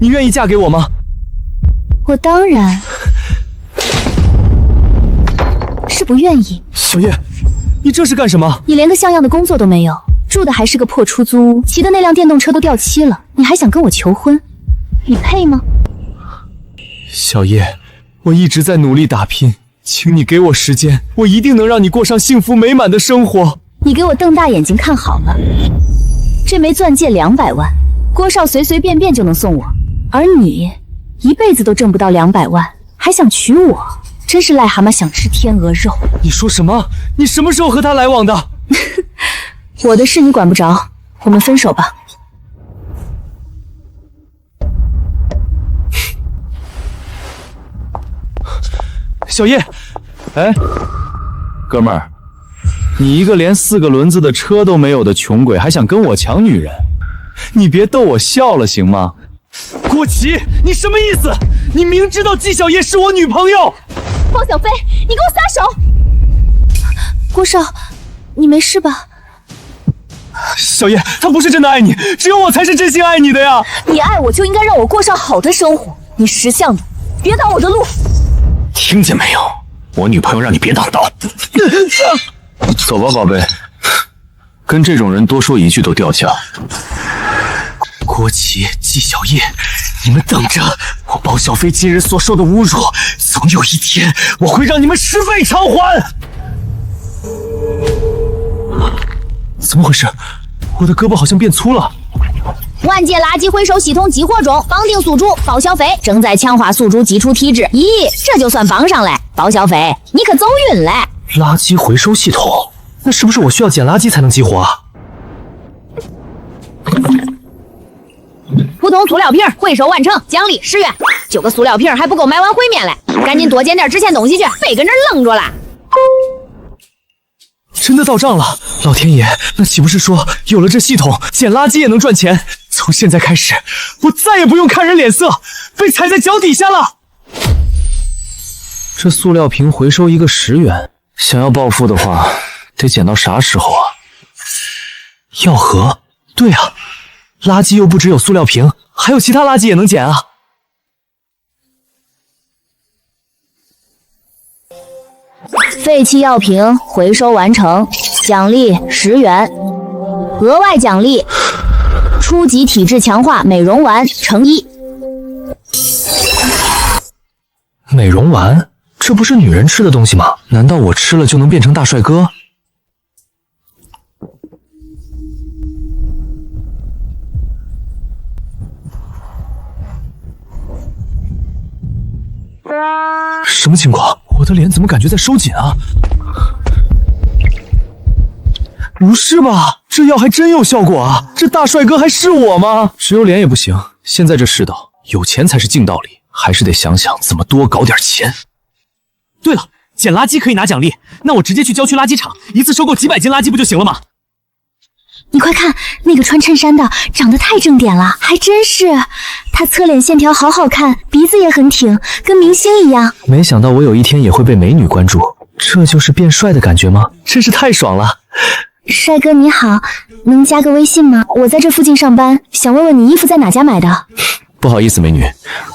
你願意嫁給我嗎？我當然是不願意。小葉，你這是幹什麼？你連個像樣的工作都沒有，住的還是個破出租屋，騎的那輛電動車都掉漆了，你還想跟我求婚？你配嗎？小葉，我一直在努力打拼，請你給我時間，我一定能讓你過上幸福美滿的生活。你給我瞪大眼睛看好了，這枚鑽戒200万，郭少随随便便就能送我，而你一輩子都掙不到200萬，還想娶我，真是癞蛤蟆想吃天鵝肉。你說什麼？你什麼時候和他來往的？我的事你管不着，我們分手吧。小葉，哎，哥们儿，你一个连4个轮子的车都没有的穷鬼，還想跟我搶女人？你別逗我笑了行嗎？郭琪，你什麼意思？你明知道紀曉葉是我女朋友。方小飛，你給我撒手！郭少，你沒事吧？小葉，他不是真的愛你，只有我才是真心愛你的呀。你愛我就應該讓我過上好的生活，你識相的，別擋我的路。聽見沒有？我女朋友讓你別擋道。走吧，寶貝，跟這種人多說一句都掉價。郭琪、紀曉葉，你們等着，我包小飛今日所受的侮辱，總有一天我會讓你們10倍償還。怎麼回事？我的胳膊好像變粗了。萬界垃圾回收系統激活中，綁定宿主包小飛正在強化宿主基礎體質。咦，這就算綁上來，包小飛，你可走運嘞！垃圾回收系統，那是不是我需要撿垃圾才能激活啊？普通塑料瓶回收完成，獎勵10元。9個塑料瓶還不夠買碗烩麵嘞，趕緊多撿點值錢東西去，別跟這愣着了。真的到賬了！老天爺，那豈不是說有了這系統，撿垃圾也能賺錢？從現在開始，我再也不用看人臉色，被踩在腳底下了。這塑料瓶回收一個10元，想要暴富的話，得撿到啥時候啊？藥盒，對啊，垃圾又不只有塑料瓶，還有其他垃圾也能撿啊。廢棄藥瓶回收完成，獎勵10元。額外獎勵：初級體質強化美容丸乘1。美容丸？這不是女人吃的東西嗎？難道我吃了就能變成大帥哥？什麼情況？我的臉怎麼感覺在收緊啊？不是吧？這藥還真有效果啊！這大帥哥還是我嗎？只有臉也不行。現在這世道，有錢才是淨道理，還是得想想怎麼多搞點錢。對了，撿垃圾可以拿獎勵，那我直接去郊區垃圾場，一次收購幾百斤垃圾不就行了嗎？你快看，那個穿襯衫的長得太正點了，還真是。他側臉線條好好看，鼻子也很挺，跟明星一樣。沒想到我有一天也會被美女關注，這就是變帥的感覺嗎？真是太爽了。帥哥你好，能加個微信嗎？我在這附近上班，想問問你衣服在哪家買的？不好意思美女，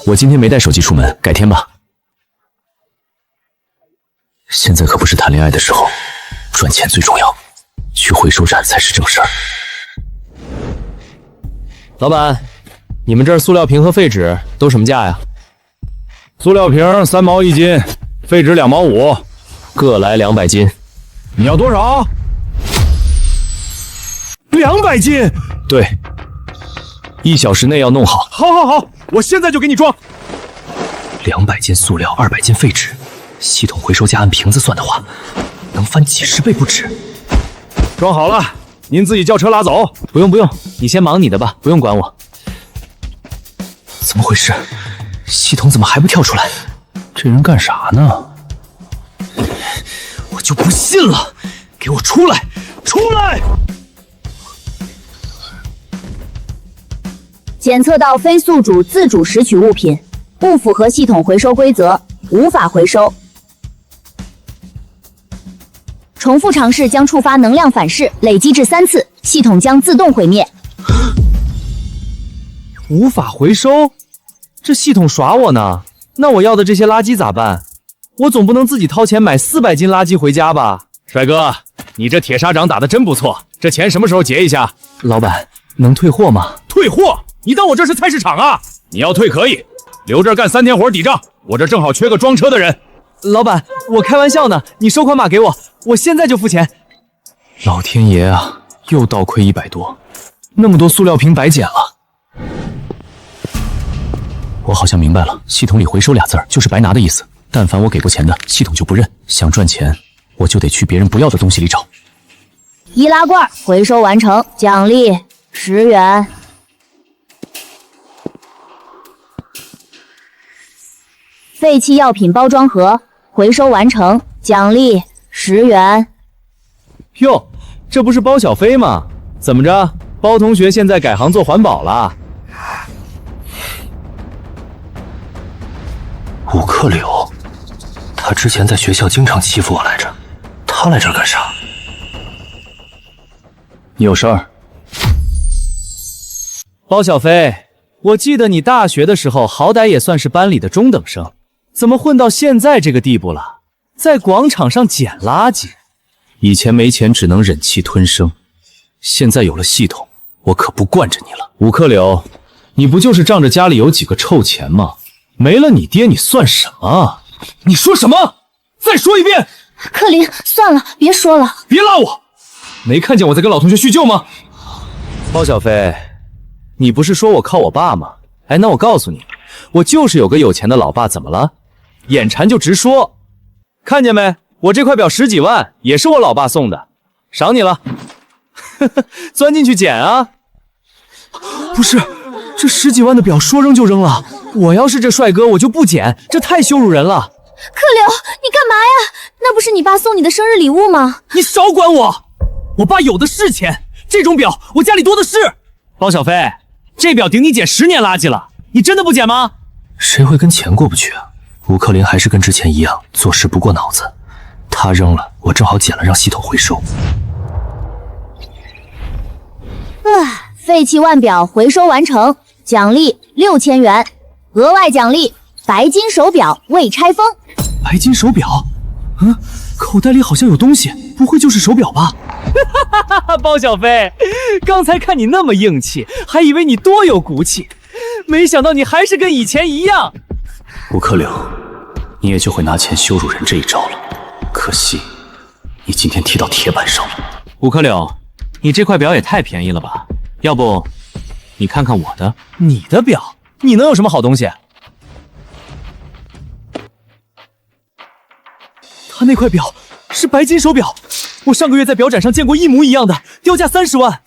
我今天沒帶手機出門，改天吧。現在可不是談戀愛的時候，賺錢最重要，去回收站才是正事兒。老闆，你們這兒塑料瓶和廢紙都什麼價呀？塑料瓶3毛1斤，廢紙2毛5，各來200斤。你要多少？200斤？對，1小時內要弄好。好，我現在就給你裝。200斤塑料，200斤廢紙，系統回收價按瓶子算的話，能翻幾十倍不止。裝好了，您自己叫車拉走。不用，你先忙你的吧，不用管我。怎麼回事？系統怎麼還不跳出來？這人幹啥呢？我就不信了！給我出來！出來！檢測到非宿主自主拾取物品，不符合系統回收規則，無法回收。重複嘗試將觸發能量反噬，累積至3次，系統將自動毀滅。無法回收？這系統耍我呢？那我要的這些垃圾咋辦？我總不能自己掏錢買400斤垃圾回家吧？帥哥，你這鐵砂掌打得真不錯，這錢什麼時候結一下？老板，能退貨嗎？退貨？你当我這是菜市场啊？你要退可以，留這兒幹3天活抵賬，我這正好缺個裝車的人。老板，我開玩笑呢，你收款碼給我，我現在就付錢。老天爺啊，又倒虧100多，那麼多塑料瓶白撿了。我好像明白了，系統裡回收俩字儿就是白拿的意思。但凡我給过钱的，系統就不認。想賺錢，我就得去別人不要的東西裡找。易拉罐回收完成，獎勵10元。廢棄藥品包裝盒回收完成，獎勵10元。喲，這不是包小飛嗎？怎麼着，包同學現在改行做環保了？武克柳，他之前在學校經常欺負我來着，他來這兒幹啥？你有事兒？包小飛，我記得你大學的時候好歹也算是班裡的中等生，怎麼混到現在這個地步了？在廣場上撿垃圾。以前沒錢只能忍氣吞聲，現在有了系統，我可不慣着你了。武克柳，你不就是仗着家裡有幾個臭錢嗎？沒了你爹你算什麼？你說什麼？再說一遍。克林，算了，別說了。別拉我！沒看見我在跟老同學敘舊嗎？包小飛，你不是說我靠我爸嗎？哎，那我告訴你，我就是有個有錢的老爸，怎麼了？眼饞就直說。看見沒？我這塊表10幾萬，也是我老爸送的，賞你了。鑽進去撿啊！不是，這10幾萬的表說扔就扔了。我要是這帥哥，我就不撿，這太羞辱人了。克柳，你幹嘛呀？那不是你爸送你的生日禮物嗎？你少管我！我爸有的是錢，這種表我家裡多的是。包小飛，這表頂你撿10年垃圾了，你真的不撿嗎？誰會跟錢過不去啊？吳克林還是跟之前一樣，做事不過腦子。他扔了，我正好撿了，讓系統回收。廢棄腕表回收完成，獎勵6000元。額外獎勵白金手錶未拆封。白金手錶？口袋裡好像有東西，不會就是手錶吧？包小飛，剛才看你那麼硬氣，還以為你多有骨氣，沒想到你還是跟以前一樣。吳克柳，你也就會拿錢羞辱人這一招了，可惜你今天踢到鐵板上了。吳克柳，你這塊錶也太便宜了吧？要不你看看我的？你的錶？你能有什麼好東西？他那塊表是白金手表，我上個月在表展上見過一模一樣的，標價30萬。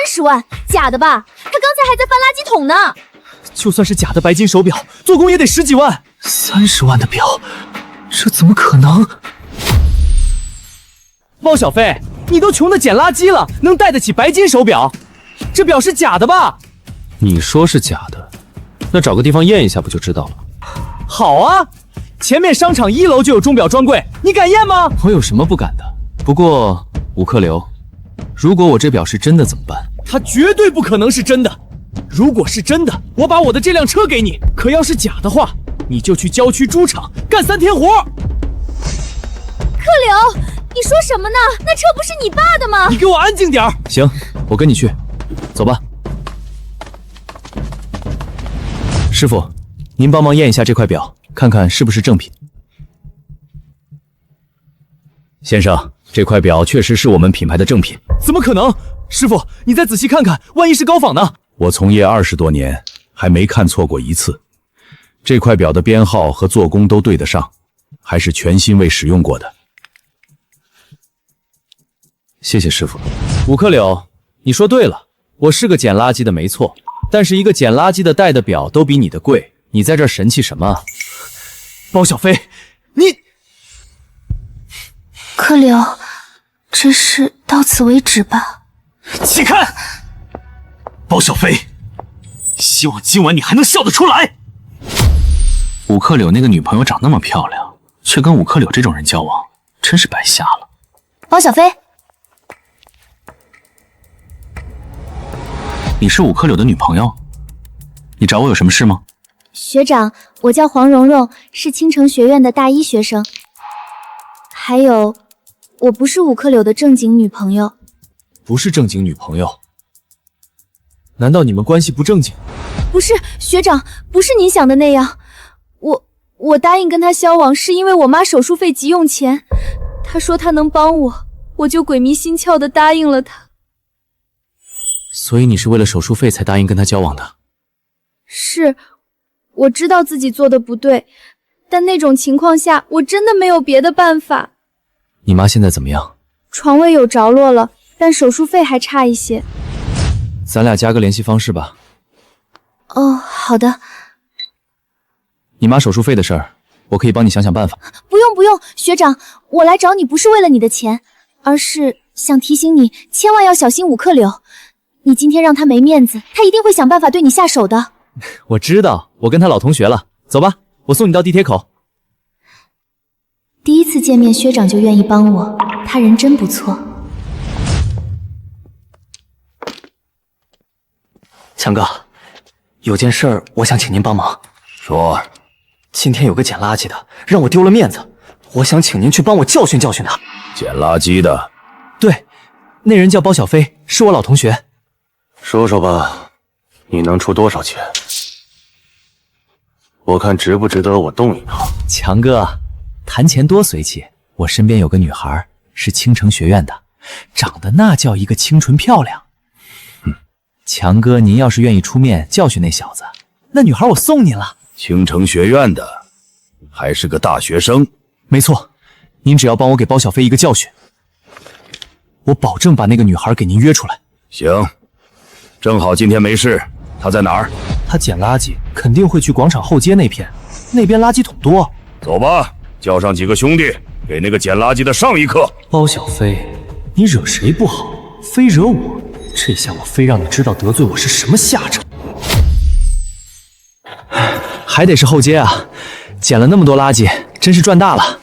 30萬？假的吧？他剛才還在翻垃圾桶呢。就算是假的白金手表，做工也得10幾萬。30万的表，這怎麼可能？包小飛，你都窮得撿垃圾了，能戴得起白金手表？這表是假的吧？你說是假的，那找個地方驗一下不就知道了？好啊，前面商場1樓就有鐘表專櫃，你敢驗嗎？我有什麼不敢的？不過吴克柳，如果我這表是真的怎麼辦？它絕对不可能是真的。如果是真的，我把我的這輛車給你；可要是假的話，你就去郊區豬場幹3天活。克柳，你說什麼呢？那车不是你爸的嗎？你給我安靜點兒。行，我跟你去，走吧。師傅，您幫忙驗一下這塊表，看看是不是正品。先生，這塊表確實是我們品牌的正品。怎麼可能？師傅，你再仔細看看，萬一是高仿呢？我從業20多年，還沒看錯過一次。這塊表的編號和做工都對得上，還是全新未使用過的。謝謝師傅。武克柳，你說對了，我是個撿垃圾的沒錯，但是一個撿垃圾的戴的表都比你的貴，你在這兒神氣什麼？包小飛，你……克柳，这事到此為止吧。起開！包小飛，希望今晚你還能笑得出來。武克柳那個女朋友長那麼漂亮，卻跟武克柳這種人交往，真是白瞎了。包小飛，你是武克柳的女朋友？你找我有什麼事嗎？學長，我叫黃蓉蓉，是青城學院的大一學生。還有，我不是武克柳的正經女朋友。不是正经女朋友？難道你們關係不正經？不是，學長，不是您想的那樣。我答應跟他交往，是因為我媽手術費急用錢，他說他能幫我，我就鬼迷心竅的答應了他。所以你是為了手術費才答應跟他交往的？是，我知道自己做的不對，但那種情況下，我真的沒有別的辦法。你媽現在怎麼樣？床位有着落了，但手術費還差一些。咱倆加個聯繫方式吧。哦，好的。你媽手術費的事兒，我可以幫你想想辦法。不用，學長，我來找你不是為了你的錢，而是想提醒你，千萬要小心武克柳。你今天讓他沒面子，他一定会想辦法对你下手的。我知道，我跟他老同学了。走吧，我送你到地鐵口。第一次見面，學長就願意幫我，他人真不錯。強哥，有件事兒我想請您幫忙。說。今天有個撿垃圾的，讓我丟了面子，我想請您去幫我教訓教訓他。撿垃圾的？對，那人叫包小飛，是我老同學。说说吧，你能出多少錢？我看值不值得我動一動。強哥，談錢多隨氣。我身邊有個女孩，是青城學院的，長得那叫一個清純漂亮。強哥，您要是願意出面教訓那小子，那女孩我送您了。青城學院的，還是個大學生。沒錯，您只要幫我給包小飛一個教訓，我保證把那個女孩給您約出來。行，正好今天沒事。他在哪兒？他撿垃圾，肯定會去廣場後街那片，那邊垃圾桶多。走吧，叫上幾個兄弟，給那個撿垃圾的上一課。包小飛，你惹誰不好，非惹我，這下我非讓你知道得罪我是什麼下場。還得是後街啊，撿了那麼多垃圾，真是賺大了。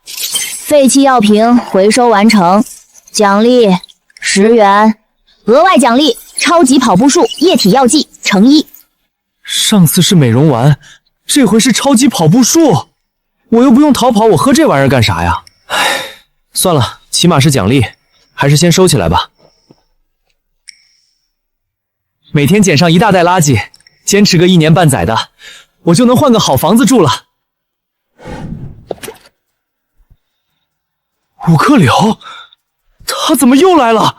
廢棄藥瓶回收完成，獎勵10元，額外獎勵超級跑步術液體藥劑乘1。上次是美容丸，這回是超級跑步術，我又不用逃跑，我喝這玩意兒幹啥呀？唉，算了，起碼是獎勵，還是先收起來吧。每天撿上一大袋垃圾，堅持個1年半載的，我就能換個好房子住了。武克柳，他怎麼又來了？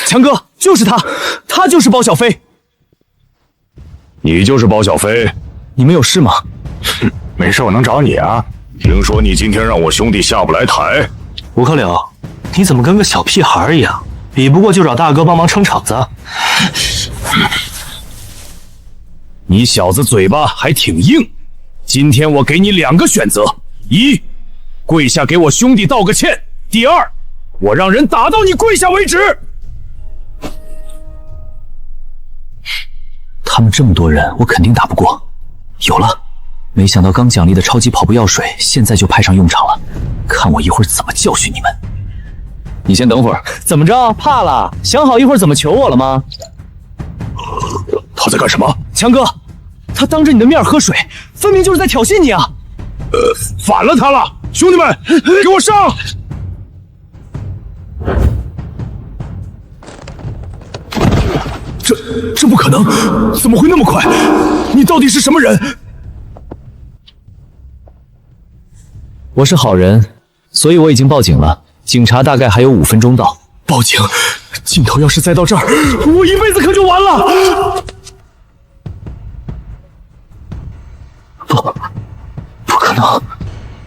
強哥，就是他，他就是包小飛。你就是包小飛？你們有事嗎？沒事，我能找你啊。聽說你今天讓我兄弟下不來台。武克柳，你怎麼跟個小屁孩一樣？比不過就找大哥幫忙撐場子。你小子嘴巴還挺硬，今天我給你2個選擇：一，跪下給我兄弟道個歉；第二，我讓人打到你跪下為止。他們這麼多人，我肯定打不過。有了，沒想到剛獎勵的超級跑步藥水現在就派上用場了，看我一會兒怎麼教訓你們。你先等會兒，怎麼着？怕了？想好一會兒怎麼求我了嗎？他在幹什麼？強哥，他當着你的面喝水，分明就是在挑釁你啊！反了他了！兄弟們，給我上！这不可能，怎麼會那麼快？你到底是什麼人？我是好人，所以我已經報警了。警察大概還有5分鐘到。報警！鏡頭要是再到這兒，我一輩子可就完了。不可能，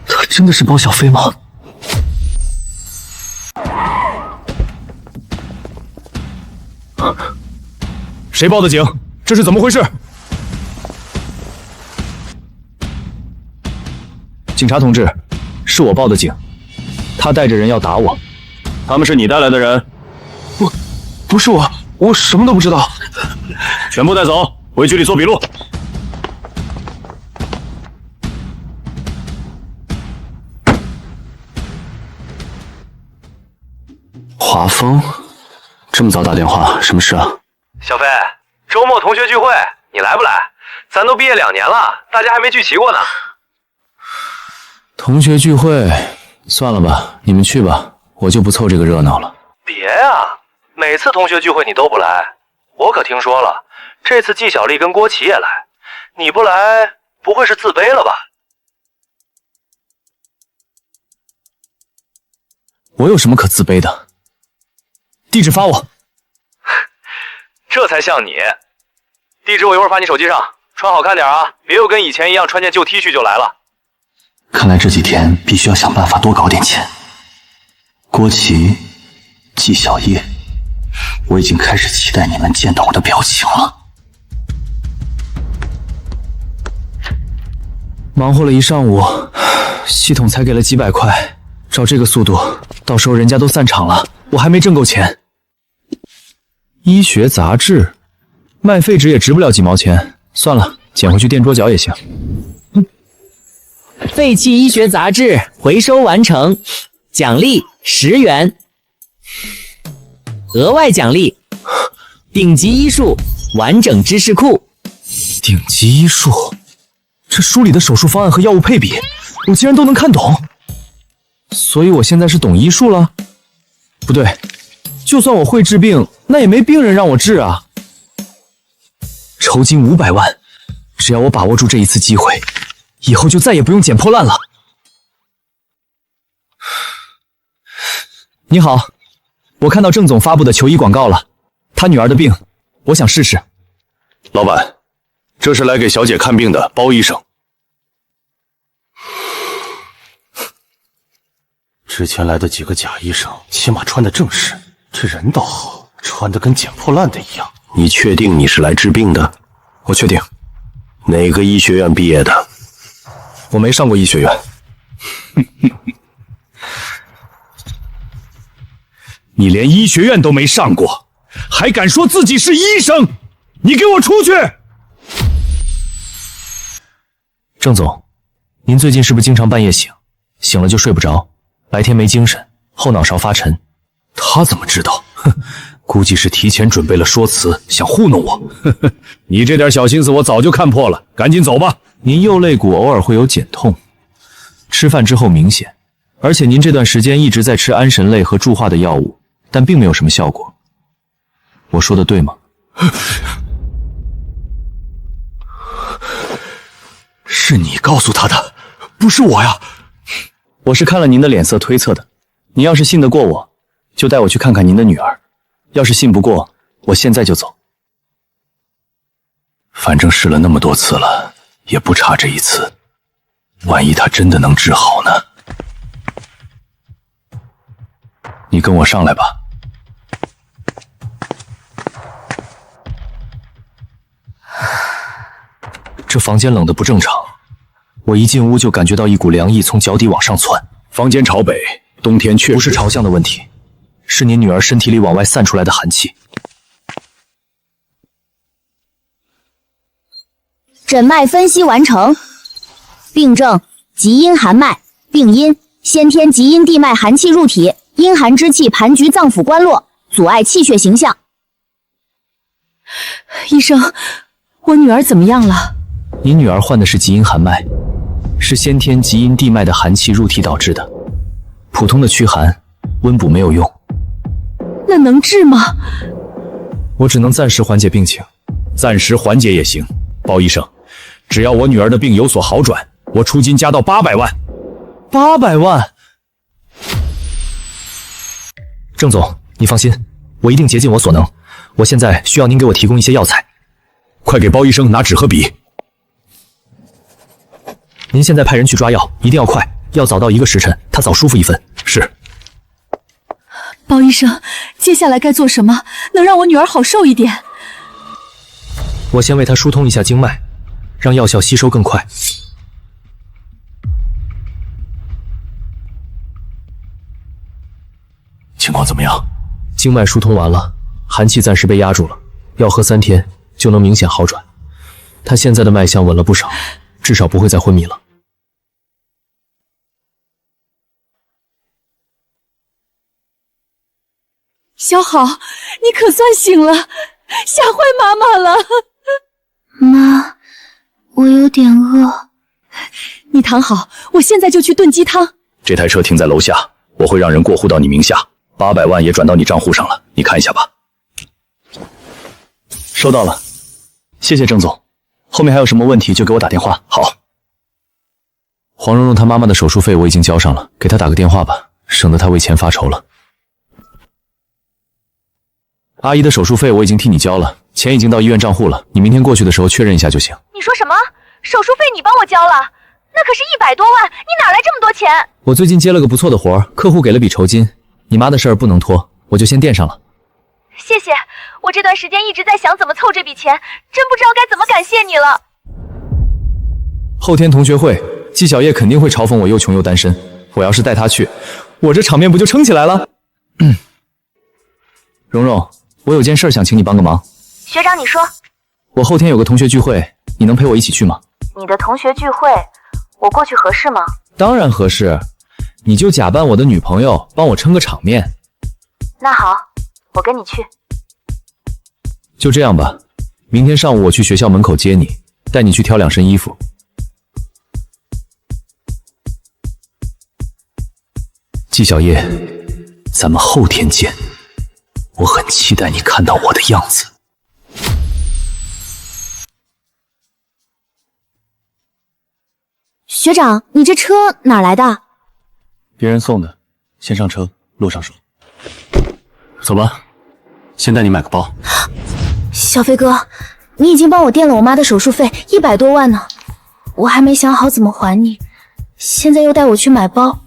他真的是包小飛嗎？誰報的警？這是怎麼回事？警察同志，是我報的警，他帶着人要打我。他們是你帶來的人？不是我，我什麼都不知道。全部帶走，回局裡做筆錄。華峰，這麼早打電話，什麼事啊？小飛，周末同學聚會，你來不來？咱都畢業2年了，大家還沒聚齊過呢。同學聚會，算了吧，你們去吧，我就不湊這個熱鬧了。別呀，每次同學聚會你都不來，我可听說了，這次季小丽跟郭琪也来，你不來，不會是自卑了吧？我有什麼可自卑的？地址發我。這才像你。地址我一會兒發你手機上，穿好看點啊，別又跟以前一樣穿件舊 T 恤就來了。看來這幾天必須要想辦法多搞點錢。郭琪、季小葉，我已經開始期待你們見到我的表情了。忙活了一上午，系統才給了幾百塊，照這個速度，到時候人家都散場了，我還沒掙夠錢。醫學雜誌，賣廢紙也值不了幾毛錢，算了，撿回去墊桌腳也行。廢棄醫學雜誌回收完成，獎勵10元。額外獎勵頂級醫術完整知識庫。頂級醫術，這書裡的手術方案和藥物配比，我竟然都能看懂。所以我現在是懂醫術了？不對，就算我会治病，那也没病人讓我治啊。酬金500萬，只要我把握住這一次機會，以後就再也不用撿破爛了。你好，我看到鄭總發布的求醫廣告了，他女兒的病，我想試試。老闆，這是來給小姐看病的包醫生。之前來的幾個假醫生，起碼穿得正式，這人倒好，穿得跟撿破爛的一樣。你確定你是來治病的？我確定。哪個醫學院畢業的？我沒上過醫學院。你連醫學院都沒上過，還敢說自己是醫生？你給我出去！鄭總，您最近是不是經常半夜醒，醒了就睡不着，白天沒精神，後腦勺發沉？他怎麼知道？哼，估計是提前準備了說辭，想糊弄我。呵呵，你這點小心思我早就看破了，趕緊走吧。您右肋骨偶爾會有繭痛，吃飯之後明顯，而且您這段時間一直在吃安神類和助化的藥物，但並沒有什麼效果。我說的對嗎？是你告訴他的，不是我呀。我是看了您的臉色推測的。您要是信得過我，就帶我去看看您的女兒；要是信不過，我現在就走。反正試了那麼多次了，也不差這一次。萬一她真的能治好呢？你跟我上来吧。这房间冷得不正常，我一進屋就感覺到一股涼意從腳底往上竄。房間朝北，冬天確實不是朝向的問題，是您女兒身體裡往外散出來的寒氣。診脈分析完成，病症极陰寒脈，病因先天极陰地脈寒氣入體，陰寒之氣盤踞臟腑關絡，阻礙氣血行向。醫生，我女兒怎麼樣了？您女兒患的是極陰寒脈，是先天極陰地脈的寒氣入體導致的，普通的驅寒、溫補沒有用。那能治嗎？我只能暫時緩解病情。暫時緩解也行，包醫生，只要我女兒的病有所好轉，我出金加到800萬。800萬？鄭總，你放心，我一定竭盡我所能。我現在需要您給我提供一些藥材。快給包醫生拿紙和筆。您現在派人去抓藥，一定要快，要早到1個時辰，他早舒服1分。是。包醫生，接下來該做什麼，能讓我女兒好受一點？我先為她疏通一下經脈，讓藥效吸收更快。情況怎麼樣？經脈疏通完了，寒氣暫時被壓住了，要喝3天就能明顯好轉。她現在的脈象穩了不少，至少不會再昏迷了。小好，你可算醒了，嚇壞媽媽了。媽，我有点餓。你躺好，我现在就去炖鸡湯。这台车停在楼下，我会让人过户到你名下，800万也转到你账户上了，你看一下吧。收到了，谢谢郑总。后面还有什么问题就给我打電話。好。黃蓉蓉她媽媽的手術費我已經交上了，給她打個電話吧，省得她為錢發愁了。阿姨的手術費我已經替你交了，錢已經到醫院賬戶了，你明天過去的時候確認一下就行。你說什麼？手術費你幫我交了？那可是100多萬，你哪來這麼多錢？我最近接了個不錯的活兒，客戶給了筆酬金，你媽的事兒不能拖，我就先墊上了。謝謝，我這段時間一直在想怎麼湊這筆錢，真不知道該怎麼感謝你了。後天同學會，季小葉肯定會嘲諷我又窮又單身，我要是帶她去，我這場面不就撐起來了？蓉蓉，我有件事想請你幫個忙。學長，你說。我後天有個同學聚會，你能陪我一起去嗎？你的同學聚會，我過去合適嗎？當然合適，你就假扮我的女朋友，幫我撐個場面。那好，我跟你去。就這樣吧，明天上午我去學校門口接你，帶你去挑2身衣服。季小葉，咱們後天見，我很期待你看到我的樣子。學長，你這車哪來的？別人送的，先上車，路上說。走吧，先帶你買個包。小飛哥，你已經幫我墊了我媽的手術費100多萬呢，我還沒想好怎麼還你，現在又帶我去買包，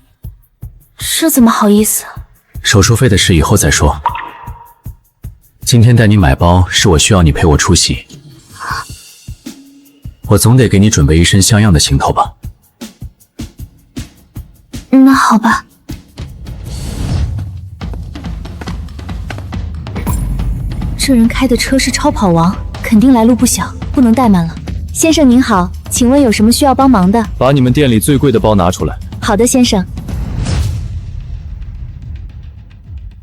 這怎麼好意思？手術費的事以後再說。今天帶你買包是我需要你陪我出席，我總得給你準備一身像樣的行頭吧。那好吧。這人開的車是超跑王，肯定來路不小，不能怠慢了。先生您好，請問有什麼需要幫忙的？把你們店裡最貴的包拿出來。好的，先生。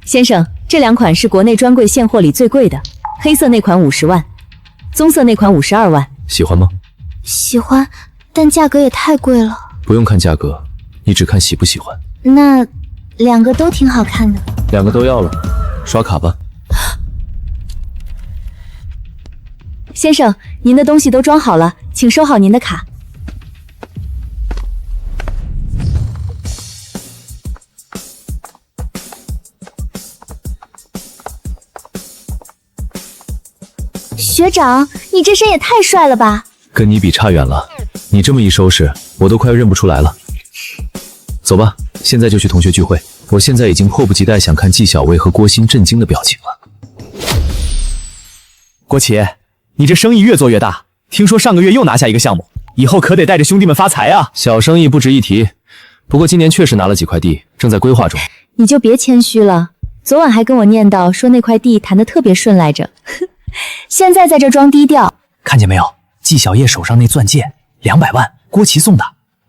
先生，這2款是國內專櫃現貨裡最貴的，黑色那款50萬，棕色那款52萬。喜歡嗎？喜歡，但價格也太貴了。不用看價格，你只看喜不喜歡。那2個都挺好看的。2個都要了，刷卡吧。先生，您的東西都裝好了，請收好您的卡。學長，你這身也太帥了吧！跟你比差遠了，你這麼一收拾，我都快認不出來了。走吧，現在就去同學聚會。我現在已經迫不及待想看季小薇和郭鑫震驚的表情了。郭琪，你這生意越做越大，聽說上個月又拿下一個項目，以後可得帶着兄弟們發財啊！小生意不值一提，不過今年確實拿了幾塊地，正在規劃中。你就別謙虛了，昨晚還跟我念叨說那塊地談得特別順來着，現在在這裝低調。看見沒有，季小葉手上那鑽戒200萬，郭琪送的。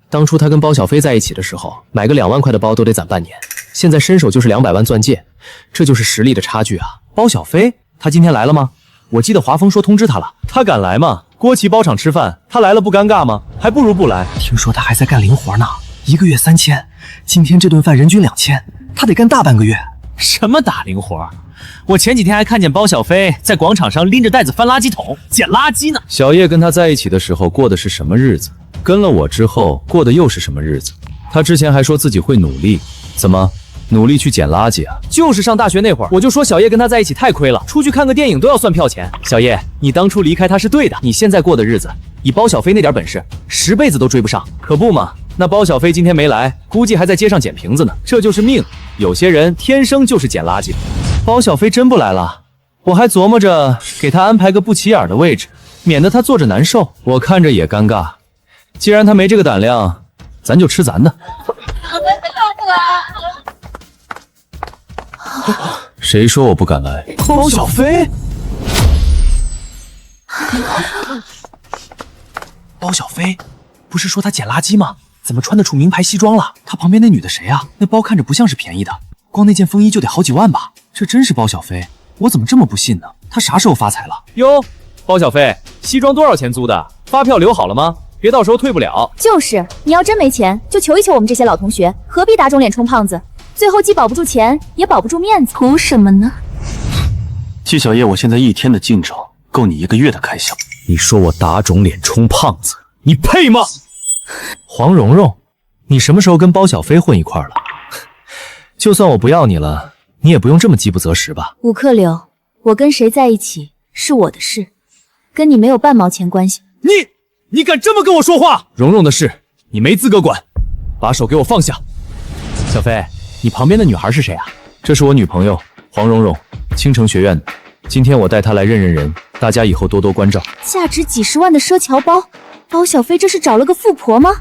當初他跟包小飛在一起的時候，買個2萬塊的包都得攢半年，現在伸手就是200萬鑽戒，這就是實力的差距啊！包小飛，他今天來了嗎？我記得華峰說通知他了，他敢來嗎？郭琪包場吃飯，他來了不尷尬嗎？還不如不來。聽說他還在幹零活呢，1個月3000，今天這頓飯人均2000，他得幹大半個月。什麼打零活？我前幾天還看見包小飛在廣場上拎着袋子翻垃圾桶撿垃圾呢。小葉跟他在一起的時候過的是什麼日子？跟了我之後過的又是什麼日子？他之前還說自己會努力，怎麼努力去撿垃圾啊？就是上大學那會兒，我就說小葉跟他在一起太虧了，出去看個電影都要算票錢。小葉，你當初離開他是對的，你現在過的日子，以包小飛那點本事，10輩子都追不上。可不嘛，那包小飛今天沒來，估計還在街上撿瓶子呢。這就是命，有些人天生就是撿垃圾的。包小飛真不來了，我還琢磨着給他安排個不起眼的位置，免得他坐着難受，我看着也尷尬。既然他沒這個膽量，咱就吃咱的。誰說我不敢來？包小飛，包小飛，不是說他撿垃圾嗎？怎麼穿得出名牌西裝了？他旁邊那女的誰啊？那包看着不像是便宜的，光那件風衣就得好幾萬吧？這真是包小飛？我怎麼這麼不信呢？他啥時候發財了？喲，包小飛，西裝多少錢租的？發票留好了嗎？別到時候退不了。就是，你要真沒錢，就求一求我們這些老同學，何必打腫臉充胖子？最後既保不住錢，也保不住面子，圖什麼呢？季小葉，我現在一天的進账夠你1個月的開銷。你說我打腫臉充胖子，你配吗？黄蓉蓉，你什麼時候跟包小菲混一塊了？就算我不要你了，你也不用這麼飢不擇食吧？武克流，我跟誰在一起是我的事，跟你沒有半毛錢關係。你敢這麼跟我說話？蓉蓉的事你沒資格管，把手給我放下。小飛，你旁邊的女孩是誰啊？這是我女朋友黃蓉蓉，青城學院的。今天我帶她來認認人，大家以後多多關照。價值幾十萬的赊侨包，包小菲這是找了個富婆嗎？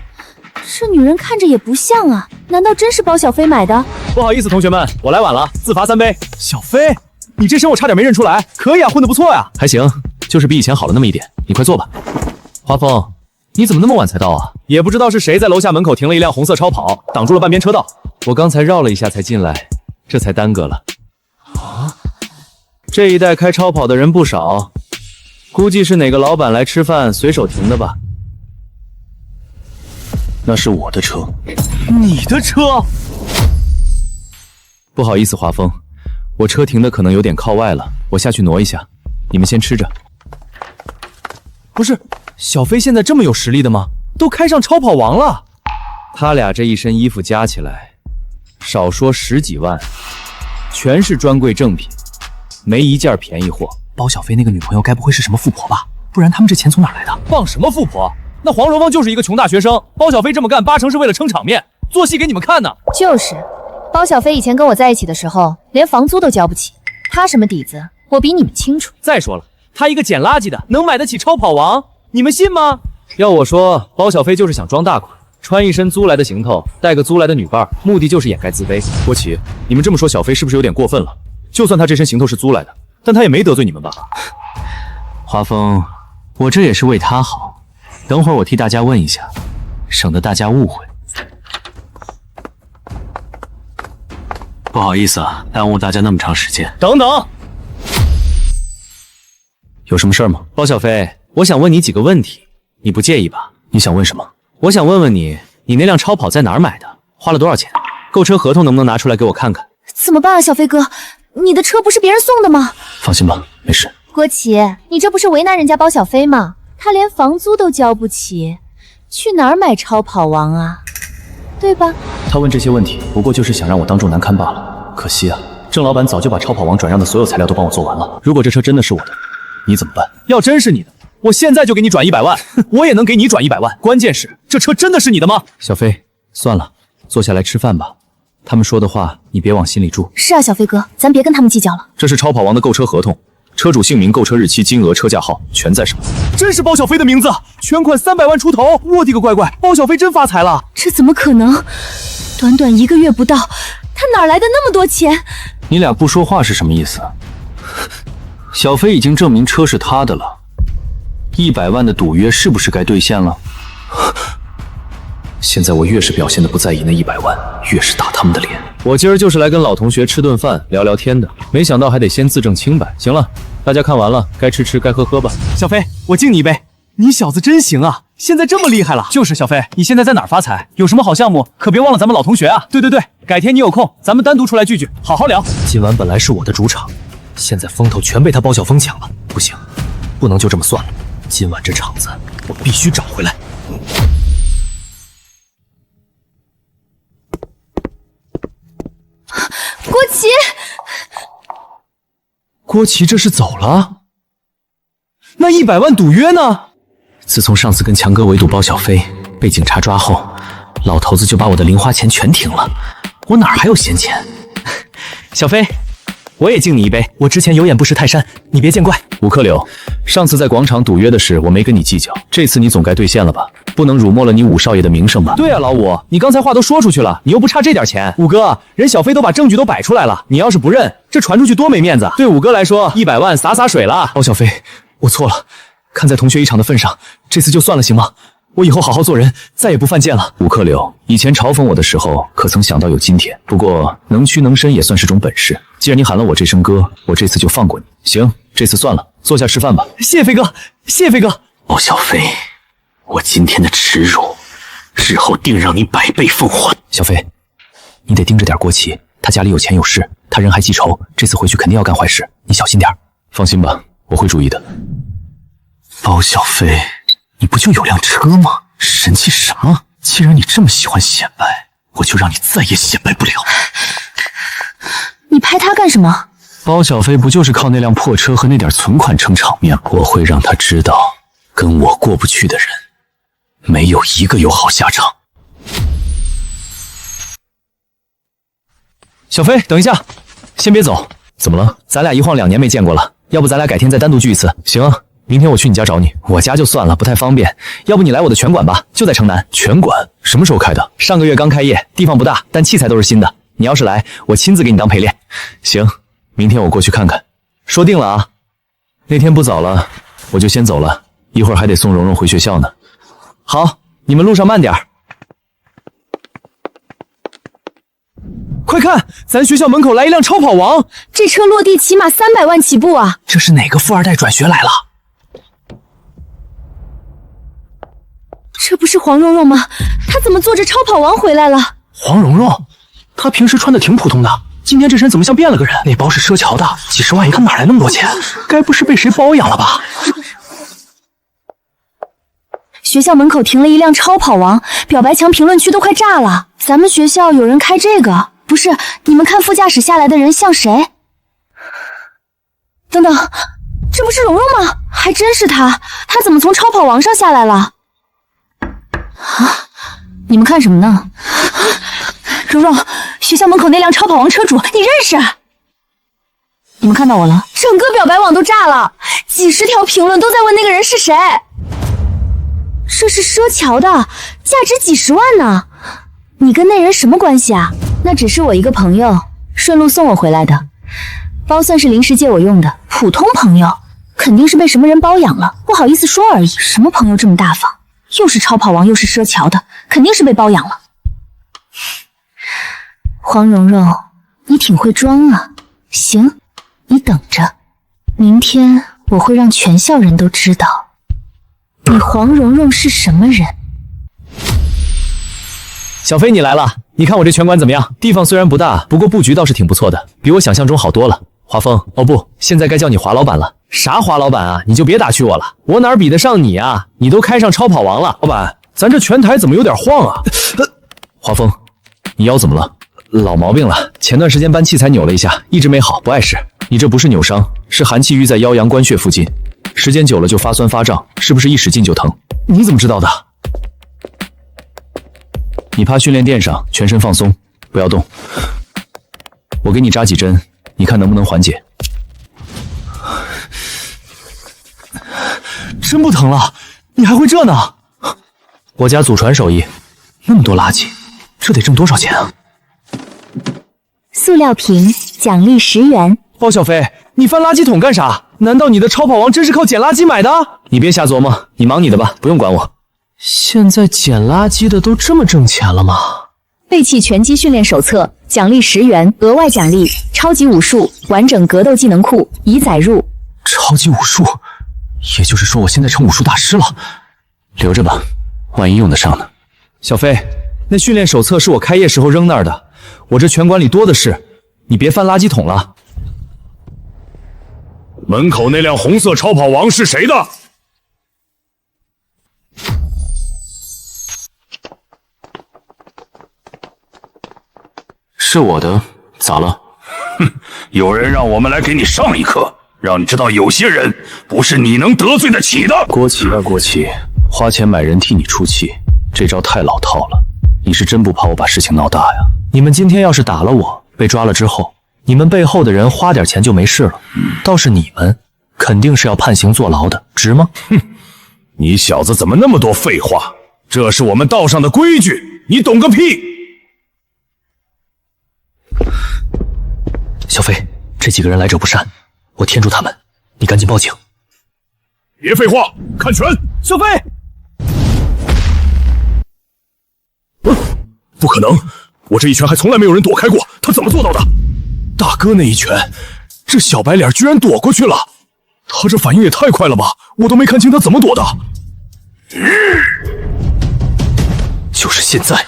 这女人看着也不像啊，難道真是包小菲買的？不好意思，同學們，我來晚了，自罰3杯。小飛，你這身我差點沒認出來，可以啊，混得不錯呀。還行，就是比以前好了那麼一點。你快坐吧。華峰，你怎麼那麼晚才到啊？也不知道是誰在樓下門口停了一輛紅色超跑，擋住了半邊車道。我剛才繞了一下才進來，這才耽擱了。啊，這一帶開超跑的人不少，估計是哪個老闆來吃飯隨手停的吧。那是我的車。你的車？不好意思，华峰，我車停的可能有點靠外了，我下去挪一下，你們先吃着。不是，小飞现在這麼有實力的嗎？都開上超跑王了。他倆這一身衣服加起來，少說10幾萬，全是專櫃正品，沒一件便宜貨。包小飛那個女朋友該不會是什麼富婆吧？不然他們這錢從哪來的？放什麼富婆？那黃蓉蓉就是一個窮大學生，包小飛這麼幹8成是為了撐場面，做戲給你們看呢。就是，包小飛以前跟我在一起的時候，連房租都交不起，他什麼底子，我比你們清楚。再說了，他一個撿垃圾的，能買得起超跑王？你們信嗎？要我說，包小飛就是想装大款，穿一身租來的行头，带個租來的女伴，目的就是掩蓋自卑。郭琪，你们這麼說小飛是不是有點過分了？就算他這身行頭是租來的，但他也沒得罪你們吧？華峰，我這也是為他好。等會兒我替大家問一下，省得大家誤會。不好意思啊，耽誤大家那麼長時間。等等，有什麼事兒嗎？包小飛，我想問你幾個問題，你不介意吧？你想問什麼？我想問問你，你那輛超跑在哪兒買的？花了多少錢？購車合同能不能拿出來給我看看？怎麼辦啊，小飛哥，你的車不是別人送的嗎？放心吧，沒事。郭琪，你這不是為難人家包小飛嗎？他連房租都交不起，去哪兒買超跑王啊？對吧？他問這些問題，不過就是想讓我當眾難堪罷了。可惜啊，鄭老闆早就把超跑王轉讓的所有材料都幫我做完了。如果這車真的是我的，你怎麼辦？要真是你的，我現在就給你轉100萬，我也能給你轉100萬。關鍵是，這車真的是你的嗎？小飛，算了，坐下來吃飯吧。他們說的話，你別往心裡住。是啊，小飛哥，咱別跟他們計較了。這是超跑王的購車合同。車主姓名、購車日期、金額、車價號全在上。真是包小飛的名字，全款300萬出頭！我的個乖乖，包小飛真發財了！這怎麼可能？短短1個月不到，他哪來的那麼多錢？你倆不說話是什麼意思？小飛已經證明車是他的了，100萬的賭約是不是該兌現了？現在我越是表現的不在意那100萬，越是打他們的臉。我今兒就是來跟老同學吃頓飯聊聊天的，沒想到還得先自證清白。行了，大家看完了，該吃吃該喝喝吧。小飛，我敬你一杯，你小子真行啊，現在這麼厲害了。就是小飛，你現在在哪兒發財？有什麼好項目可別忘了咱們老同學啊。對，改天你有空咱們單獨出來聚聚，好好聊。今晚本來是我的主場，現在風頭全被他包小峰搶了，不行，不能就這麼算了，今晚這場子我必須找回來。郭琪，郭琪這是走了？那100萬賭約呢？自從上次跟強哥圍堵包小飛被警察抓後，老頭子就把我的零花錢全停了，我哪兒還有閒錢？小飛，我也敬你一杯，我之前有眼不識泰山，你別見怪。武克柳，上次在廣場賭約的事我沒跟你計較，這次你總該兌現了吧？不能辱沒了你武少爺的名聲吧？對啊，老武，你剛才話都說出去了，你又不差這點錢。武哥，人小飛都把證據都擺出來了，你要是不認，這傳出去多沒面子。對武哥來說，100萬灑水了。包小飛，我錯了，看在同學一場的份上，這次就算了，行嗎？我以後好好做人，再也不犯賤了。武克柳，以前嘲諷我的時候，可曾想到有今天？不過能屈能伸也算是種本事。既然你喊了我這聲哥，我這次就放過你。行，這次算了，坐下吃飯吧。謝飛哥，謝飛哥。包小飛，我今天的恥辱，日後定让你百倍奉還。小飞，你得盯着点郭琪，他家里有钱有势，他人还记仇，这次回去肯定要干坏事，你小心点。放心吧，我会注意的。包小飞，你不就有辆车吗？神气什么？既然你这么喜欢显摆，我就让你再也显摆不了。你拍他干什么？包小飞不就是靠那辆破车和那点存款撑场面吗？我会让他知道，跟我过不去的人，没有一个有好下场。小飞，等一下，先別走。怎麼了？咱倆一晃2年沒見過了，要不咱倆改天再單獨聚一次？行啊，明天我去你家找你。我家就算了，不太方便，要不你來我的拳館吧，就在城南。拳館什麼時候開的？上個月剛開業，地方不大，但器材都是新的。你要是來，我親自給你當陪練。行，明天我過去看看。說定了啊。那天不早了，我就先走了，一會兒還得送蓉蓉回學校呢。好，你們路上慢點。快看，咱學校門口來一輛超跑王，這車落地起碼300萬起步啊！這是哪個富二代轉學來了？這不是黃蓉蓉嗎？她怎麼坐着超跑王回來了？黃蓉蓉，她平時穿的挺普通的，今天這身怎麼像變了個人？那包是賒橋的，幾十萬一個哪來那麼多錢？該不是被誰包養了吧？學校門口停了一輛超跑王，表白牆評論區都快炸了。咱們學校有人開這個？不是，你們看副駕駛下來的人像誰？等等，這不是蓉蓉嗎？還真是她，她怎麼從超跑王上下來了？啊！你們看什麼呢？蓉蓉，學校門口那輛超跑王車主，你認識？你們看到我了？整個表白網都炸了，幾十條評論都在問那個人是誰。這是賒橋的，價值幾十萬呢。你跟那人什麼關係啊？那只是我一個朋友，順路送我回來的。包算是臨時借我用的，普通朋友，肯定是被什麼人包養了，不好意思說而已。什麼朋友這麼大方？又是超跑王，又是賒橋的，肯定是被包養了。黃蓉蓉，你挺會裝啊。行，你等着，明天我會讓全校人都知道你黃蓉蓉是什麼人。小飛，你來了，你看我這拳館怎麼樣？地方雖然不大，不過布局倒是挺不錯的，比我想象中好多了。華峰，哦不，現在該叫你華老闆了。啥華老闆啊？你就別打趣我了，我哪比得上你啊？你都開上超跑王了。老闆，咱這拳台怎麼有點晃啊？華峰，你腰怎麼了？老毛病了，前段時間搬器材扭了一下，一直沒好，不礙事。你這不是扭傷，是寒氣淤在腰陽關穴附近，時間久了就發酸發脹，是不是一使勁就疼？你怎麼知道的？你趴訓練墊上，全身放鬆，不要動。我給你扎幾針，你看能不能緩解？真不疼了，你還會這呢？我家祖傳手藝，那麼多垃圾，這得掙多少錢啊？塑料瓶，獎勵10元。包小飛，你翻垃圾桶幹啥？難道你的超跑王真是靠撿垃圾買的？你別瞎琢磨，你忙你的吧，不用管我。現在撿垃圾的都這麼掙錢了嗎？背棄拳擊訓練手冊，獎勵10元，額外獎勵超級武術完整格鬥技能庫已載入。超級武術，也就是說我現在成武術大師了。留着吧，萬一用得上呢。小飛，那訓練手冊是我開業時候扔那兒的，我這拳館裡多的是，你別翻垃圾桶了。門口那輛紅色超跑王是誰的？是我的，咋了？哼，有人讓我們來給你上一課，讓你知道有些人不是你能得罪得起的。郭琪啊，郭琪，花錢買人替你出氣，這招太老套了。你是真不怕我把事情鬧大呀？你們今天要是打了我，被抓了之後，你們背後的人花點錢就沒事了，倒是你們肯定是要判刑坐牢的，值嗎？哼，你小子怎麼那麼多廢話？這是我們道上的規矩，你懂個屁！小飛，這幾個人來者不善，我天誅他們，你趕緊報警。別廢話，看拳！小飛，不可能，我這一拳還從來沒有人躲開過，他怎麼做到的？大哥那一拳，這小白臉居然躲過去了，他這反應也太快了吧，我都沒看清他怎麼躲的。就是现在！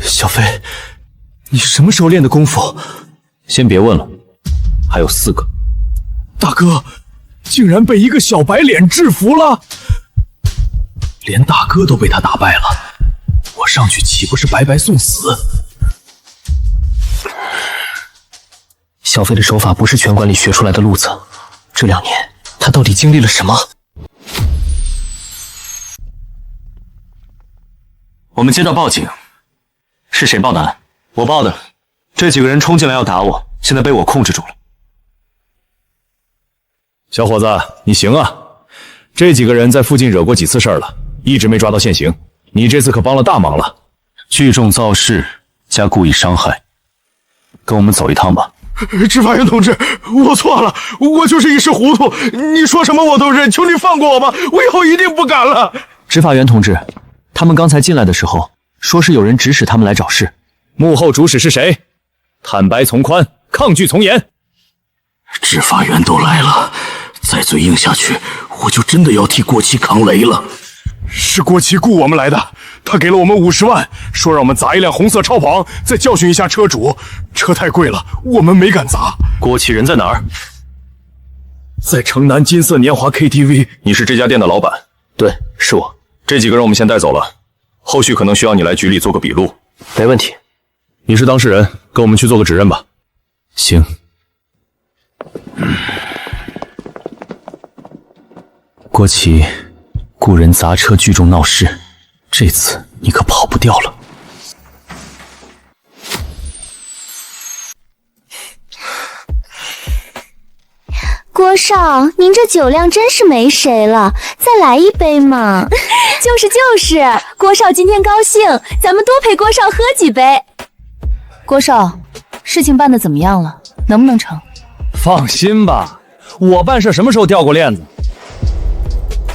小飞，你什么时候练的功夫？先別問了，還有4個。大哥，竟然被一個小白臉制服了，連大哥都被他打敗了，我上去豈不是白白送死？小飛的手法不是拳館裡學出來的路子，這2年他到底經歷了什麼？我們接到報警，是誰報的案？我報的。這幾個人衝進來要打我，現在被我控制住了。小伙子，你行啊！這幾個人在附近惹過幾次事兒了，一直沒抓到現行。你這次可幫了大忙了。聚眾造勢加故意傷害，跟我們走一趟吧。執法員同志，我錯了，我就是一時糊塗，你說什麼我都認，求你放過我吧，我以後一定不敢了。執法員同志，他們剛才進來的時候說是有人指使他們來找事，幕後主使是誰？坦白從寬，抗拒從嚴。執法員都來了，再嘴硬下去，我就真的要替郭琪扛雷了。是郭琪雇我們來的，他給了我們50萬，說讓我們砸一輛紅色超跑，再教訓一下車主。車太貴了，我們沒敢砸。郭琪人在哪兒？在城南金色年華 KTV。你是這家店的老闆？對，是我。這幾個人我們先帶走了，後續可能需要你來局裡做個筆錄。沒問題。你是當事人，跟我們去做個指認吧。行。郭琪，雇人砸車聚眾鬧事，這次你可跑不掉了。郭少，您這酒量真是沒誰了，再來一杯嘛。就是，郭少今天高興，咱們多陪郭少喝幾杯。郭少，事情辦得怎麼樣了？能不能成？放心吧，我辦事什麼時候掉過鏈子？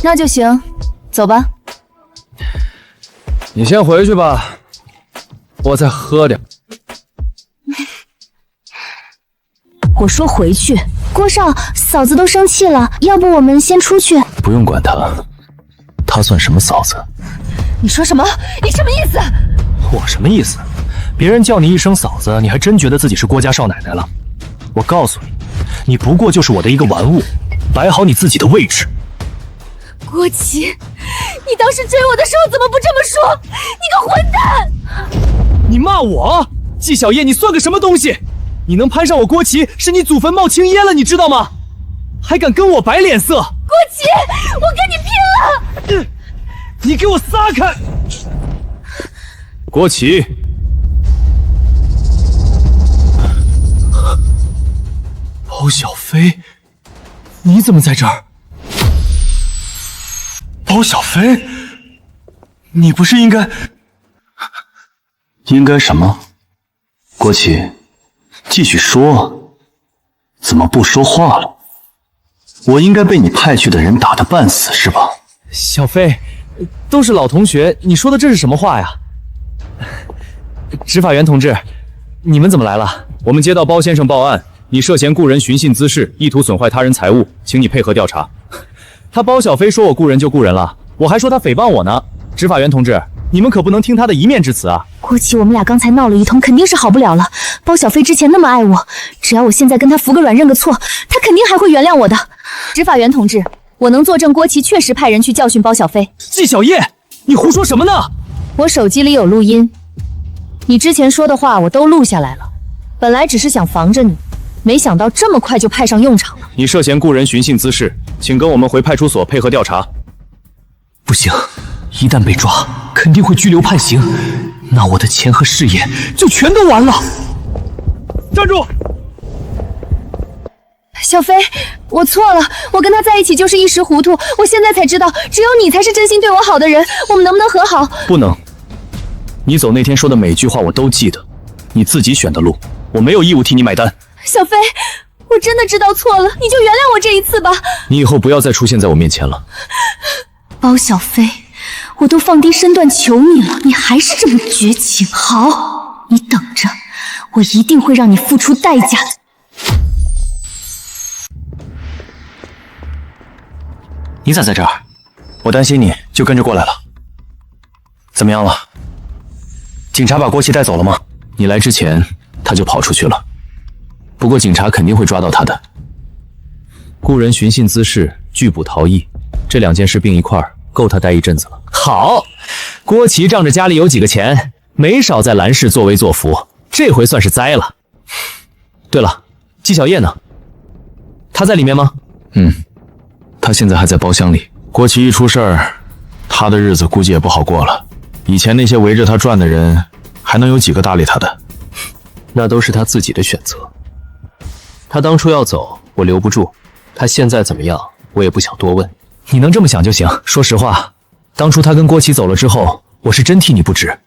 那就行，走吧。你先回去吧，我再喝点。我說回去。郭少，嫂子都生氣了，要不我們先出去？不用管她，她算什麼嫂子？你說什麼？你什麼意思？我什麼意思？別人叫你一聲嫂子，你還真覺得自己是郭家少奶奶了？我告訴你，你不過就是我的一個玩物，擺好你自己的位置。郭琪，你當時追我的時候怎麼不這麼說？你個混蛋！你罵我？季小葉，你算個什麼東西？你能攀上我郭琪，是你祖墳冒青煙了，你知道嗎？還敢跟我擺臉色？郭琪，我跟你拼了！你給我撒開！郭琪，包小飛，你怎麼在這兒？包小飛，你不是應該什麼？郭琪，繼續說，怎麼不說話了？我應該被你派去的人打得半死是吧？小飛，都是老同學，你說的這是什麼話呀？執法員同志，你們怎麼來了？我們接到包先生報案，你涉嫌雇人尋釁滋事，意圖損壞他人財物，請你配合調查。他包小飛說我雇人就雇人了，我還說他誹謗我呢。執法員同志，你們可不能聽他的一面之詞啊！郭琪，我們倆剛才鬧了一通，肯定是好不了了。包小飛之前那麼愛我，只要我現在跟他服個軟認個錯，他肯定還會原諒我的。執法員同志，我能作證郭琪確實派人去教訓包小飛。季小葉，你胡說什麼呢？我手機裡有錄音，你之前說的話我都錄下來了。本來只是想防着你，沒想到這麼快就派上用場了。你涉嫌雇人尋釁滋事，請跟我們回派出所配合調查。不行，一旦被抓，肯定會拘留判刑，那我的錢和事業就全都完了。站住！小飛，我錯了，我跟他在一起就是一時糊塗，我現在才知道，只有你才是真心對我好的人。我們能不能和好？不能。你走那天說的每句話我都記得，你自己選的路，我沒有義務替你買單。小飛，我真的知道錯了，你就原諒我這一次吧。你以後不要再出現在我面前了。包小飛，我都放低身段求你了，你还是这么绝情。好，你等着，我一定会让你付出代價的。你咋在这儿？我担心你，就跟着过来了。怎么样了？警察把郭琪带走了吗？你来之前，他就跑出去了。不过警察肯定会抓到他的。故人寻衅滋事，拒捕逃逸，这2件事并一块儿，够他待一陣子了。好，郭琪仗着家裡有幾個錢，沒少在蘭氏作威作福，這回算是栽了。對了，紀曉葉呢？他在裡面嗎？他現在還在包廂裡。郭琪一出事兒，他的日子估計也不好過了。以前那些圍着他轉的人，還能有幾個搭理他的？那都是他自己的選擇。他當初要走，我留不住。他現在怎麼樣，我也不想多問。你能這麼想就行。說實話，當初他跟郭琪走了之後，我是真替你不值。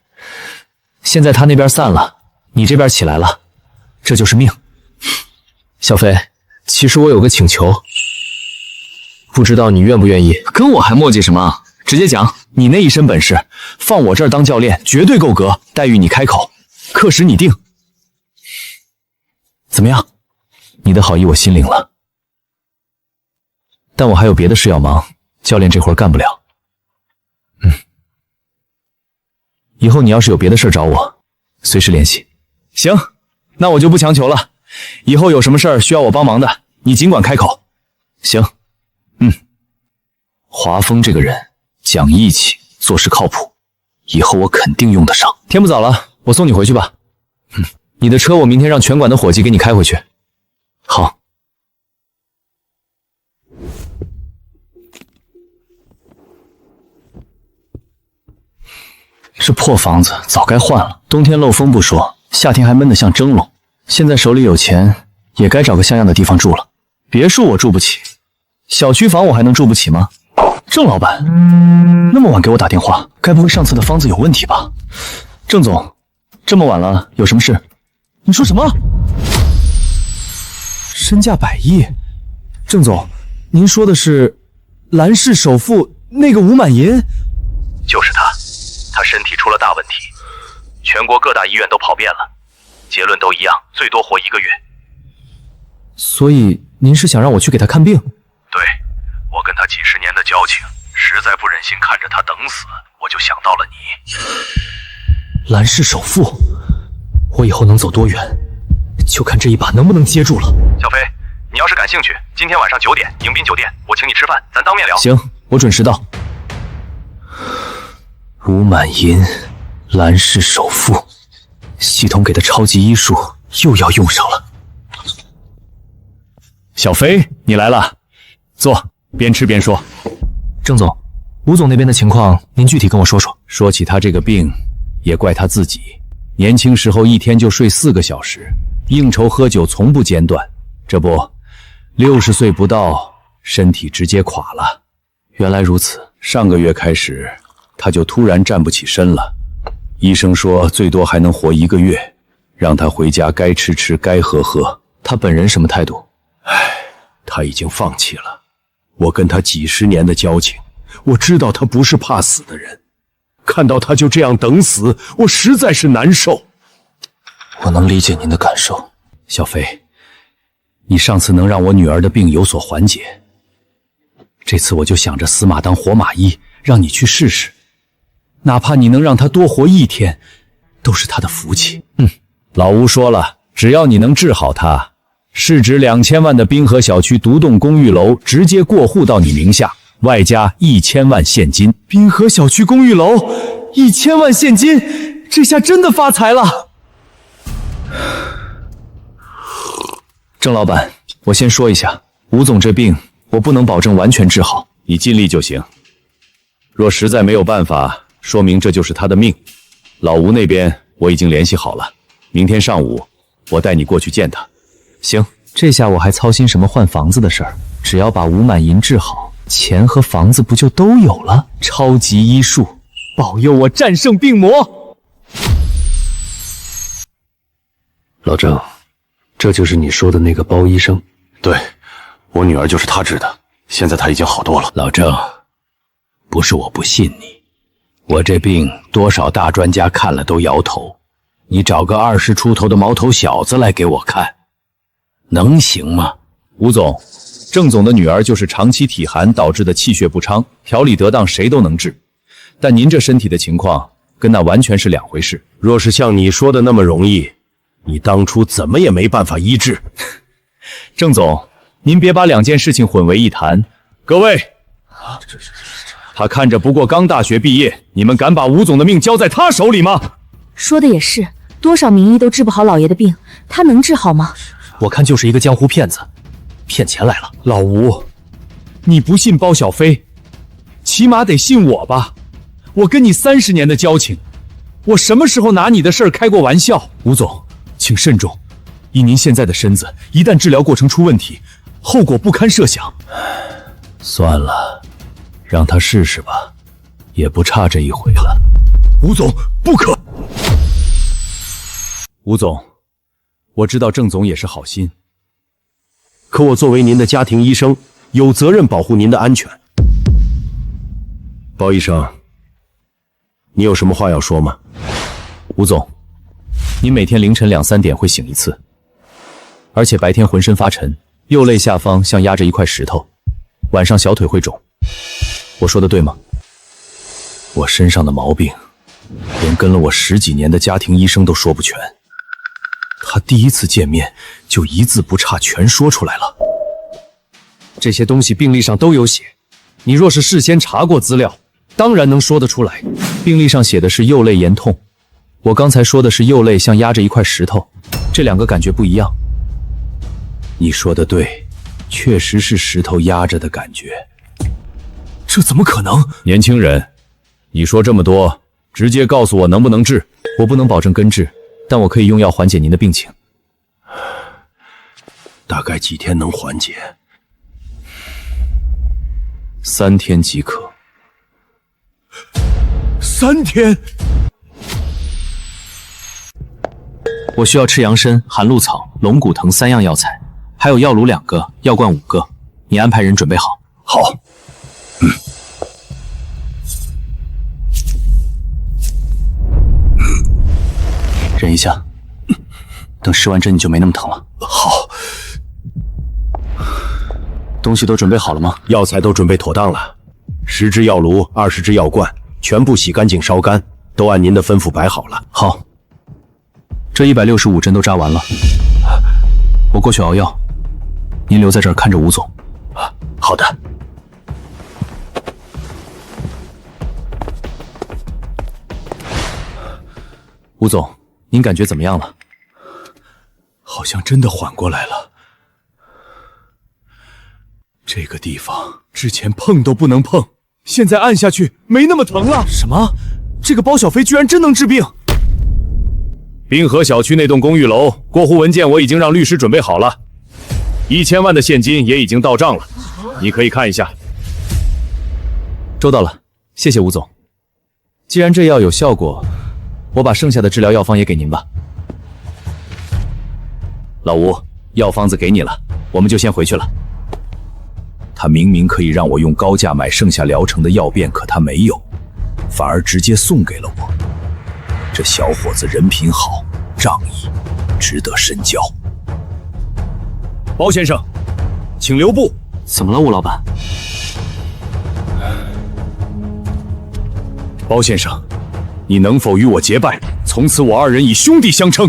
現在他那邊散了，你這邊起來了，這就是命。小飛，其實我有個請求，不知道你願不願意？跟我還磨嘰什麼？直接講，你那一身本事，放我這兒當教練絕對夠格，待遇你開口，課時你定。怎麼樣？你的好意我心領了，但我還有別的事要忙，教練這活幹不了。以後你要是有別的事找我，隨時聯繫。行，那我就不強求了。以後有什麼事兒需要我幫忙的，你儘管開口。行，華峰這個人講義氣，做事靠譜，以後我肯定用得上。天不早了，我送你回去吧。你的車我明天讓拳館的夥計給你開回去。好。這破房子早該換了，冬天漏風不說，夏天還悶得像蒸籠。現在手裡有錢，也該找個像樣的地方住了。別墅我住不起，小區房我還能住不起嗎？鄭老闆，那麼晚給我打電話，該不會上次的方子有問題吧？鄭總，這麼晚了，有什麼事？你說什麼？身價100億？鄭總，您說的是蘭氏首富那個吳滿銀？就是他，他身體出了大問題，全國各大醫院都跑遍了，結論都一樣，最多活1個月。所以您是想讓我去給他看病？對，我跟他幾十年的交情，實在不忍心看着他等死，我就想到了你。蘭氏首富，我以後能走多遠，就看這一把能不能接住了。小飛，你要是感興趣，今天晚上9點，迎賓酒店，我請你吃飯，咱當面聊。行，我準時到。吳滿銀，蘭氏首富，系統給的超級醫術又要用上了。小飛，你來了，坐，邊吃邊說。鄭總，吳總那邊的情況，您具體跟我說說。說起他這個病，也怪他自己。年輕時候一天就睡4個小時，應酬喝酒從不間斷。這不，60歲不到，身體直接垮了。原來如此，上個月開始，他就突然站不起身了。醫生說最多還能活1個月，讓他回家該吃吃，該喝喝。他本人什麼態度？他已經放棄了。我跟他幾十年的交情，我知道他不是怕死的人。看到他就這樣等死，我實在是難受。我能理解您的感受。小飛，你上次能讓我女兒的病有所緩解，這次我就想着死馬當活馬醫，讓你去試試。哪怕你能讓她多活1天，都是她的福氣。老吳說了，只要你能治好她，市值2000萬的濱河小區獨棟公寓樓直接過戶到你名下，外加1000萬現金。濱河小區公寓樓1000萬現金，這下真的發財了。鄭老闆，我先說一下，吳總這病我不能保證完全治好，你盡力就行。若實在沒有辦法，說明這就是他的命。老吳那邊我已經聯繫好了，明天上午我帶你過去見他。行，這下我還操心什麼換房子的事兒，只要把吳滿銀治好，錢和房子不就都有了？超級醫術，保佑我戰勝病魔。老鄭，這就是你說的那個包醫生？對，我女兒就是他治的，現在她已經好多了。老鄭，不是我不信你，我这病多少大專家看了都搖頭，你找個20出頭的毛頭小子來給我看，能行嗎？吳總，鄭總的女兒就是長期體寒導致的氣血不暢，調理得當誰都能治，但您這身體的情況跟那完全是兩回事。若是像你說的那麼容易，你當初怎麼也沒辦法醫治。鄭總，您別把兩件事情混為一談。各位，他看着不過剛大學畢業，你們敢把吳總的命交在他手裡嗎？說的也是，多少名醫都治不好老爺的病，他能治好嗎？我看就是一個江湖騙子，騙錢來了。老吳，你不信包小飛，起碼得信我吧？我跟你30年的交情，我什麼時候拿你的事兒開過玩笑？吳總，請慎重，以您現在的身子，一旦治療過程出問題，後果不堪設想。算了，讓他試試吧，也不差這一回了。吳總，不可！吳總，我知道鄭總也是好心，可我作為您的家庭醫生，有責任保護您的安全。包醫生，你有什麼話要說嗎？吳總，您每天凌晨2、3點會醒一次，而且白天渾身發沉，右肋下方像壓着一塊石頭，晚上小腿會腫。我說的對嗎？我身上的毛病，連跟了我10幾年的家庭醫生都說不全。他第一次見面就一字不差全說出來了。這些東西病歷上都有寫，你若是事先查過資料，當然能說得出來。病歷上寫的是右肋炎痛，我剛才說的是右肋像壓着一塊石頭，這兩個感覺不一樣。你說的對，確實是石頭壓着的感覺。這怎麼可能？年輕人，你說這麼多，直接告訴我能不能治？我不能保證根治，但我可以用藥緩解您的病情。大概幾天能緩解？3天即可。3天？我需要赤楊參、寒露草、龍骨藤3樣藥材，還有藥爐2個，藥罐5個。你安排人準備好。好。忍一下，等施完針你就沒那麼疼了。好。東西都準備好了嗎？藥材都準備妥當了，10隻藥爐，20隻藥罐，全部洗乾淨燒乾，都按您的吩咐擺好了。好，這165針都扎完了，我過去熬藥，您留在這兒看着吳總。好的。吳總，您感覺怎麼樣了？好像真的緩過來了。這個地方之前碰都不能碰，現在按下去沒那麼疼了。什麼？這個包小飛居然真能治病？滨河小區那棟公寓樓過戶文件我已經讓律師準備好了，1000萬的現金也已經到賬了，你可以看一下。收到了，謝謝吳總。既然這藥有效果，我把剩下的治療藥方也給您吧。老吳，藥方子給你了，我們就先回去了。他明明可以讓我用高價買剩下療程的藥片，可他沒有，反而直接送給了我。這小伙子人品好，仗義，值得深交。包先生，請留步。怎麼了，吳老闆？包先生，你能否與我結拜？從此我2人以兄弟相稱。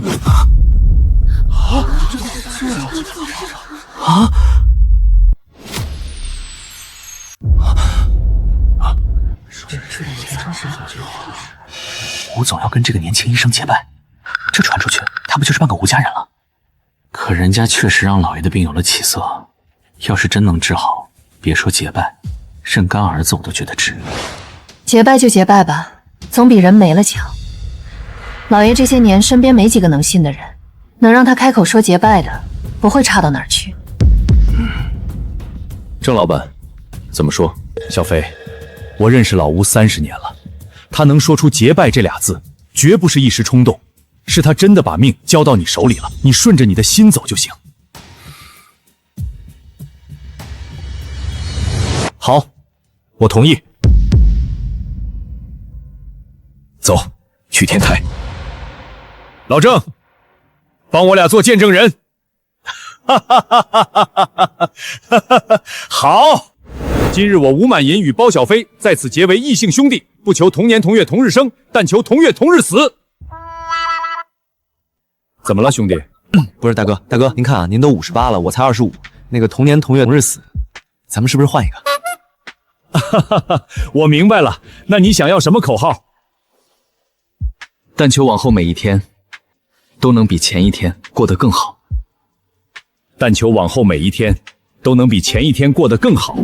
吴總要跟這個年輕醫生結拜，這傳出去，他不就是半個吳家人了？可人家確實讓老爺的病有了起色，要是真能治好，別說結拜，認乾兒子我都覺得值。結拜就結拜吧，總比人沒了強。老爺這些年身邊沒幾個能信的人，能讓他開口說結拜的，不會差到哪兒去。鄭老闆，怎麼說？小飛，我認識老吳30年了，他能說出結拜這倆字，絕不是一時衝動，是他真的把命交到你手裡了，你順着你的心走就行。好，我同意。走，去天台。老郑，帮我俩做见证人。好，今日我吴满银与包小飞在此结为异姓兄弟，不求同年同月同日生，但求同月同日死。怎么了，兄弟？不是大哥，大哥，您看啊，您都58了，我才25，那个同年同月同日死，咱们是不是换一个？我明白了，那你想要什么口号？但求往后每一天都能比前一天过得更好。但求往後每一天都能比前一天過得更好。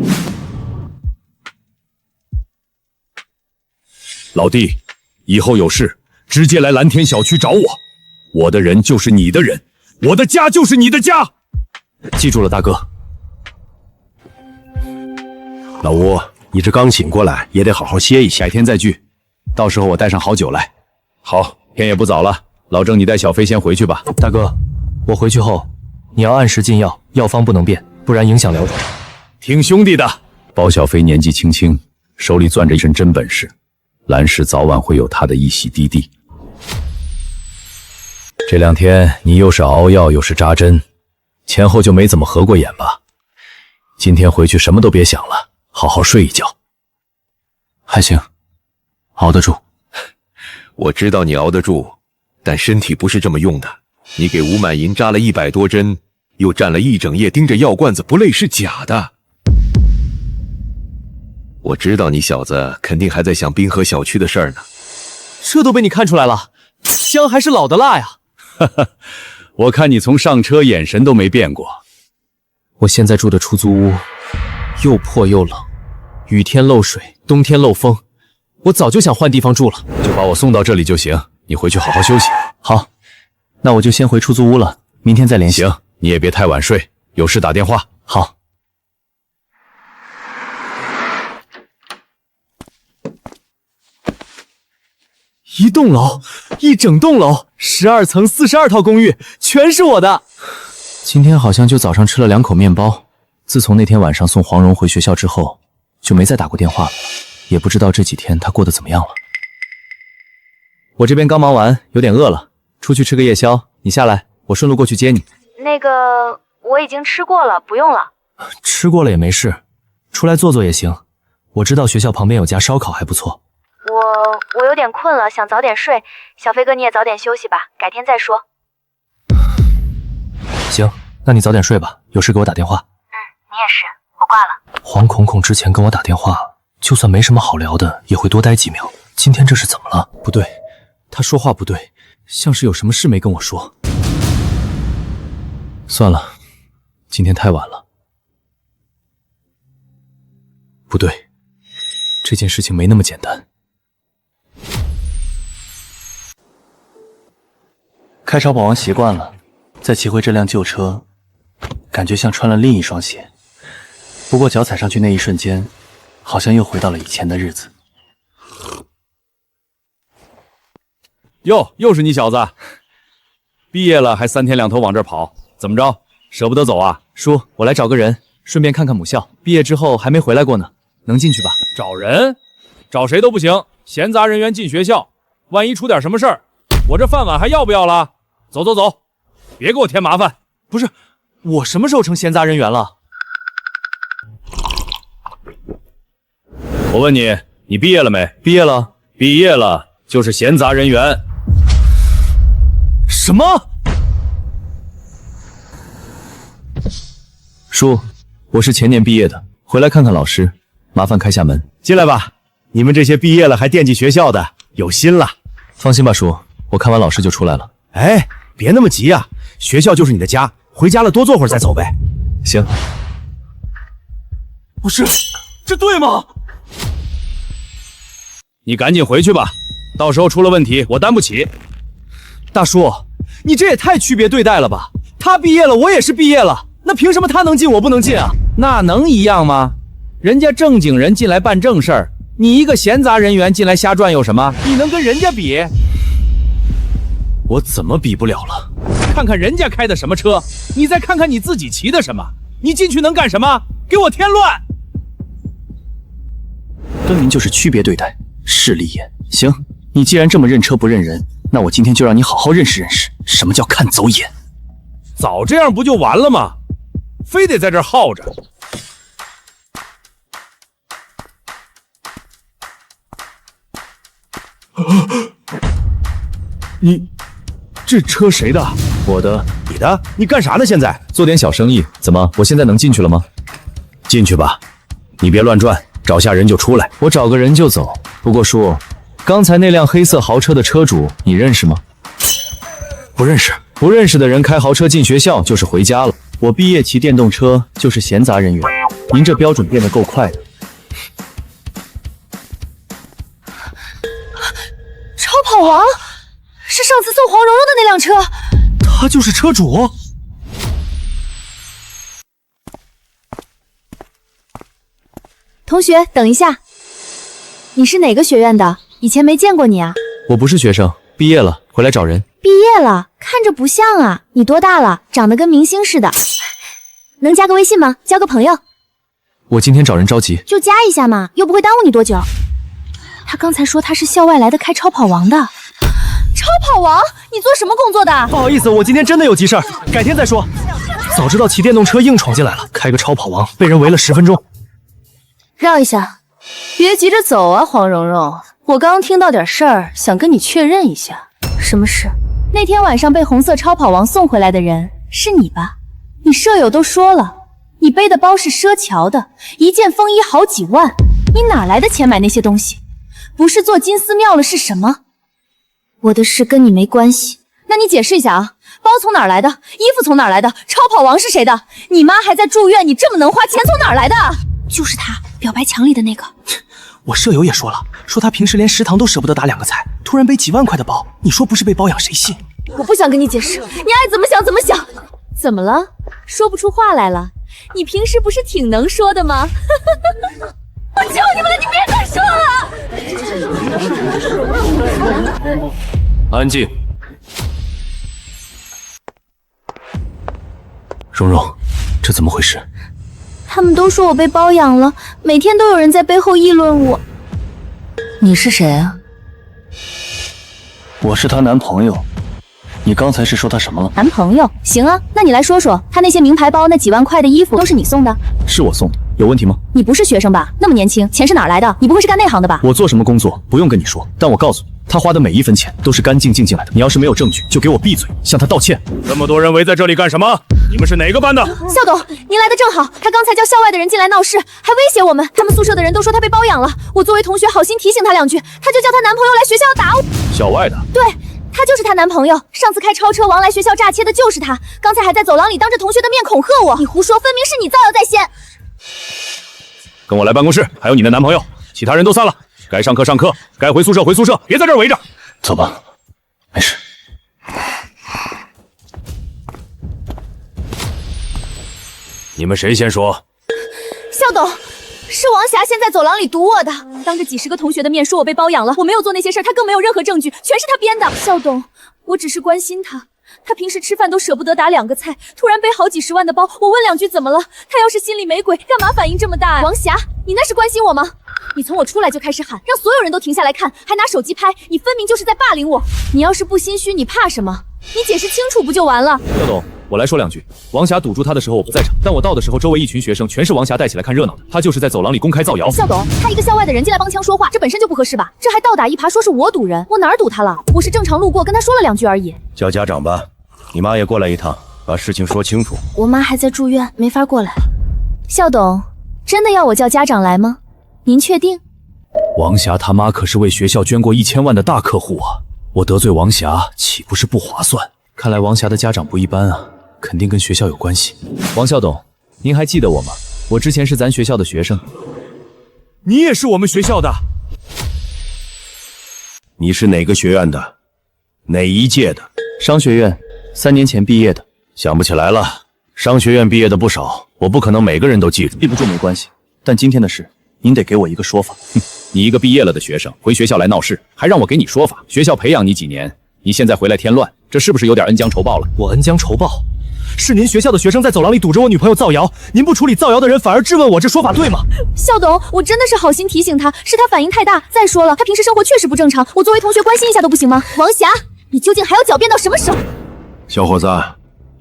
老弟，以後有事直接來藍天小區找我，我的人就是你的人，我的家就是你的家。記住了，大哥。老吳，你這剛醒過來，也得好好歇一歇，改天再聚，到時候我帶上好酒來。好，天也不早了，老鄭你帶小飛先回去吧。大哥，我回去後你要按時進藥，藥方不能變，不然影響療程。聽兄弟的。包小飛年紀輕輕，手裡攥着一身真本事，蘭氏早晚會有他的一席之地。這兩天你又是熬藥又是扎針，前後就沒怎麼合過眼吧？今天回去什麼都別想了，好好睡一覺。還行，熬得住。我知道你熬得住，但身體不是這麼用的。你給吳滿銀扎了100多針，又站了一整夜盯着藥罐子不累是假的。我知道你小子肯定還在想濱河小區的事兒呢。這都被你看出來了，香還是老的辣呀。哈哈，我看你從上車眼神都沒變過。我現在住的出租屋又破又冷，雨天漏水，冬天漏風，我早就想換地方住了。就把我送到這裡就行，你回去好好休息。好，那我就先回出租屋了，明天再聯繫。行，你也別太晚睡，有事打電話。好。一棟樓，一整棟樓，12層42套公寓，全是我的。今天好像就早上吃了2口麵包，自從那天晚上送黃蓉回學校之後，就沒再打過電話了，也不知道這幾天她過得怎麼樣了。我這邊剛忙完，有點餓了，出去吃個夜宵，你下來，我順路過去接你。那個，我已經吃過了，不用了。吃過了也沒事，出來坐坐也行。我知道學校旁邊有家燒烤還不錯。我有點困了，想早點睡。小飛哥你也早點休息吧，改天再說。行，那你早點睡吧，有事給我打電話。你也是，我掛了。黃孔孔之前跟我打電話，就算沒什麼好聊的，也會多待幾秒。今天這是怎麼了？不對，他說話不對，像是有什麼事沒跟我說。算了，今天太晚了。不對，這件事情沒那麼簡單。開超跑王習慣了，再騎回這輛舊車，感覺像穿了另一雙鞋。不過腳踩上去那一瞬間，好像又回到了以前的日子。喲，又是你小子！畢業了還3天2頭往這兒跑，怎麼着？捨不得走啊？叔，我來找個人，順便看看母校。畢業之後還沒回來過呢，能進去吧？找人？找誰都不行，閒雜人員進學校，萬一出點什麼事兒，我這飯碗還要不要了？走走走，別給我添麻煩。不是，我什麼時候成閒雜人員了？我問你，你畢業了沒？畢業了。畢業了就是閒雜人員。什麼？叔，我是前年畢業的，回來看看老師，麻煩開下門。進來吧，你們這些畢業了還惦記學校的，有心了。放心吧，叔，我看完老師就出來了。哎，別那麼急啊，學校就是你的家，回家了多坐會兒再走唄。行。不是，這對嗎？你趕緊回去吧，到時候出了問題我擔不起。大叔，你這也太區別對待了吧？他畢業了，我也是畢業了，那憑什麼他能進我不能進啊？那能一樣嗎？人家正經人進來辦正事兒，你一個閒雜人員進來瞎轉有什麼？你能跟人家比？我怎麼比不了了？看看人家開的什麼車，你再看看你自己騎的什麼？你進去能幹什麼？給我添亂！分明就是區別對待，勢利眼。行，你既然這麼認車不認人，那我今天就讓你好好認識認識什麼叫看走眼。早這樣不就完了嗎？非得在這兒耗着。你这车谁的？我的。你的？你干啥呢？现在做点小生意。怎麼？我現在能進去了嗎？進去吧，你別亂轉，找下人就出來。我找個人就走。不過叔，剛才那輛黑色豪車的車主你認識嗎？不認識。不認識的人開豪車進學校就是回家了。我畢業騎電動車就是閒雜人員。您這標準變得夠快的。超跑王是上次送黃蓉蓉的那輛車，他就是車主。同學，等一下，你是哪個學院的？以前沒見過你啊。我不是學生，畢業了，回來找人。畢業了，看着不像啊。你多大了？長得跟明星似的。能加個微信嗎？交個朋友。我今天找人着急，就加一下嘛，又不會耽誤你多久。他剛才說他是校外來的開超跑王的。超跑王，你做什麼工作的？不好意思，我今天真的有急事兒，改天再說。早知道骑電動車硬闖進來了，開個超跑王被人圍了10分鐘。繞一下，別急着走啊，黃蓉蓉。我剛聽到點事兒，想跟你確認一下。什麼事？那天晚上被紅色超跑王送回來的人是你吧？你舍友都說了，你背的包是奢喬的，一件風衣好幾萬，你哪來的錢買那些東西？不是做金絲廟了是什麼？我的事跟你沒關係。那你解釋一下啊，包從哪兒來的？衣服從哪兒來的？超跑王是誰的？你媽還在住院，你這麼能花錢從哪兒來的？就是他，表白牆裡的那個。我舍友也說了，說他平時連食堂都舍不得打2個菜，突然背幾萬塊的包，你說不是被包養誰信？我不想跟你解釋，你愛怎麼想怎麼想。怎麼了？說不出話來了？你平时不是挺能說的吗？我求你们了，你別再說了。安靜。蓉蓉，這怎麼回事？他們都說我被包養了，每天都有人在背後議論我。你是誰啊？我是她男朋友。你剛才是說他什麼了？男朋友？行啊，那你來說說，他那些名牌包、那幾萬塊的衣服都是你送的？是我送的，有問題嗎？你不是學生吧？那麼年輕，錢是哪兒來的？你不會是幹內行的吧？我做什麼工作不用跟你說，但我告訴你，他花的每一分錢都是乾淨進來的。你要是沒有證據，就給我閉嘴，向他道歉。這麼多人圍在這裡幹什麼？你們是哪個班的？校董，您來的正好。他剛才叫校外的人進來鬧事，還威脅我們。他們宿舍的人都說他被包養了。我作為同學，好心提醒他2句，他就叫他男朋友來學校打我。校外的？對。他就是她男朋友，上次開超車王來學校詐切的就是他，剛才還在走廊裡當着同學的面恐嚇我。你胡說，分明是你造謠在先。跟我來辦公室，還有你的男朋友，其他人都散了，該上課上課，該回宿舍回宿舍，別在這兒圍着。走吧，沒事。你們誰先說？校董。是王霞先在走廊裡堵我的，當着幾10個同學的面說我被包養了，我沒有做那些事，他更沒有任何證據，全是他編的。校董，我只是關心他，他平時吃飯都捨不得打2個菜，突然背好幾10萬的包，我問2句怎麼了？他要是心裡沒鬼，幹嘛反應這麼大？王霞，你那是關心我嗎？你從我出來就開始喊，讓所有人都停下來看，還拿手機拍，你分明就是在霸凌我。你要是不心虛，你怕什麼？你解釋清楚不就完了？校董，我来說2句。王霞堵住他的時候我不在场，但我到的時候周圍一群學生全是王霞帶起來看熱鬧的，他就是在走廊裡公開造謠。校董，他一個校外的人进來幫腔說話，這本身就不合適吧？這還倒打一耙說是我堵人，我哪兒堵他了？我是正常路過跟他說了2句而已。叫家長吧，你媽也過來一趟，把事情說清楚。我媽還在住院，沒法過來。校董，真的要我叫家長來嗎？您確定？王霞他媽可是為學校捐過1000萬的大客戶啊，我得罪王霞豈不是不划算？看來王霞的家長不一般啊，肯定跟學校有關係。王校董，您還記得我嗎？我之前是咱學校的學生。你也是我們學校的？你是哪個學院的？哪一屆的？商學院，3年前畢業的。想不起來了。商學院畢業的不少，我不可能每個人都記住。記不住沒關係，但今天的事，您得給我一個說法。哼，你一個畢業了的學生回學校來鬧事，還讓我給你說法？學校培養你幾年，你現在回來添亂，這是不是有點恩將仇報了？我恩將仇報？是您学校的学生在走廊裡堵着我女朋友造謠，您不處理造謠的人，反而质問我，这说法对吗？校董，我真的是好心提醒他，是他反应太大。再说了，他平时生活确實不正常，我作為同學關心一下都不行嗎？王霞，你究竟還要狡辯到什麼時候？小伙子，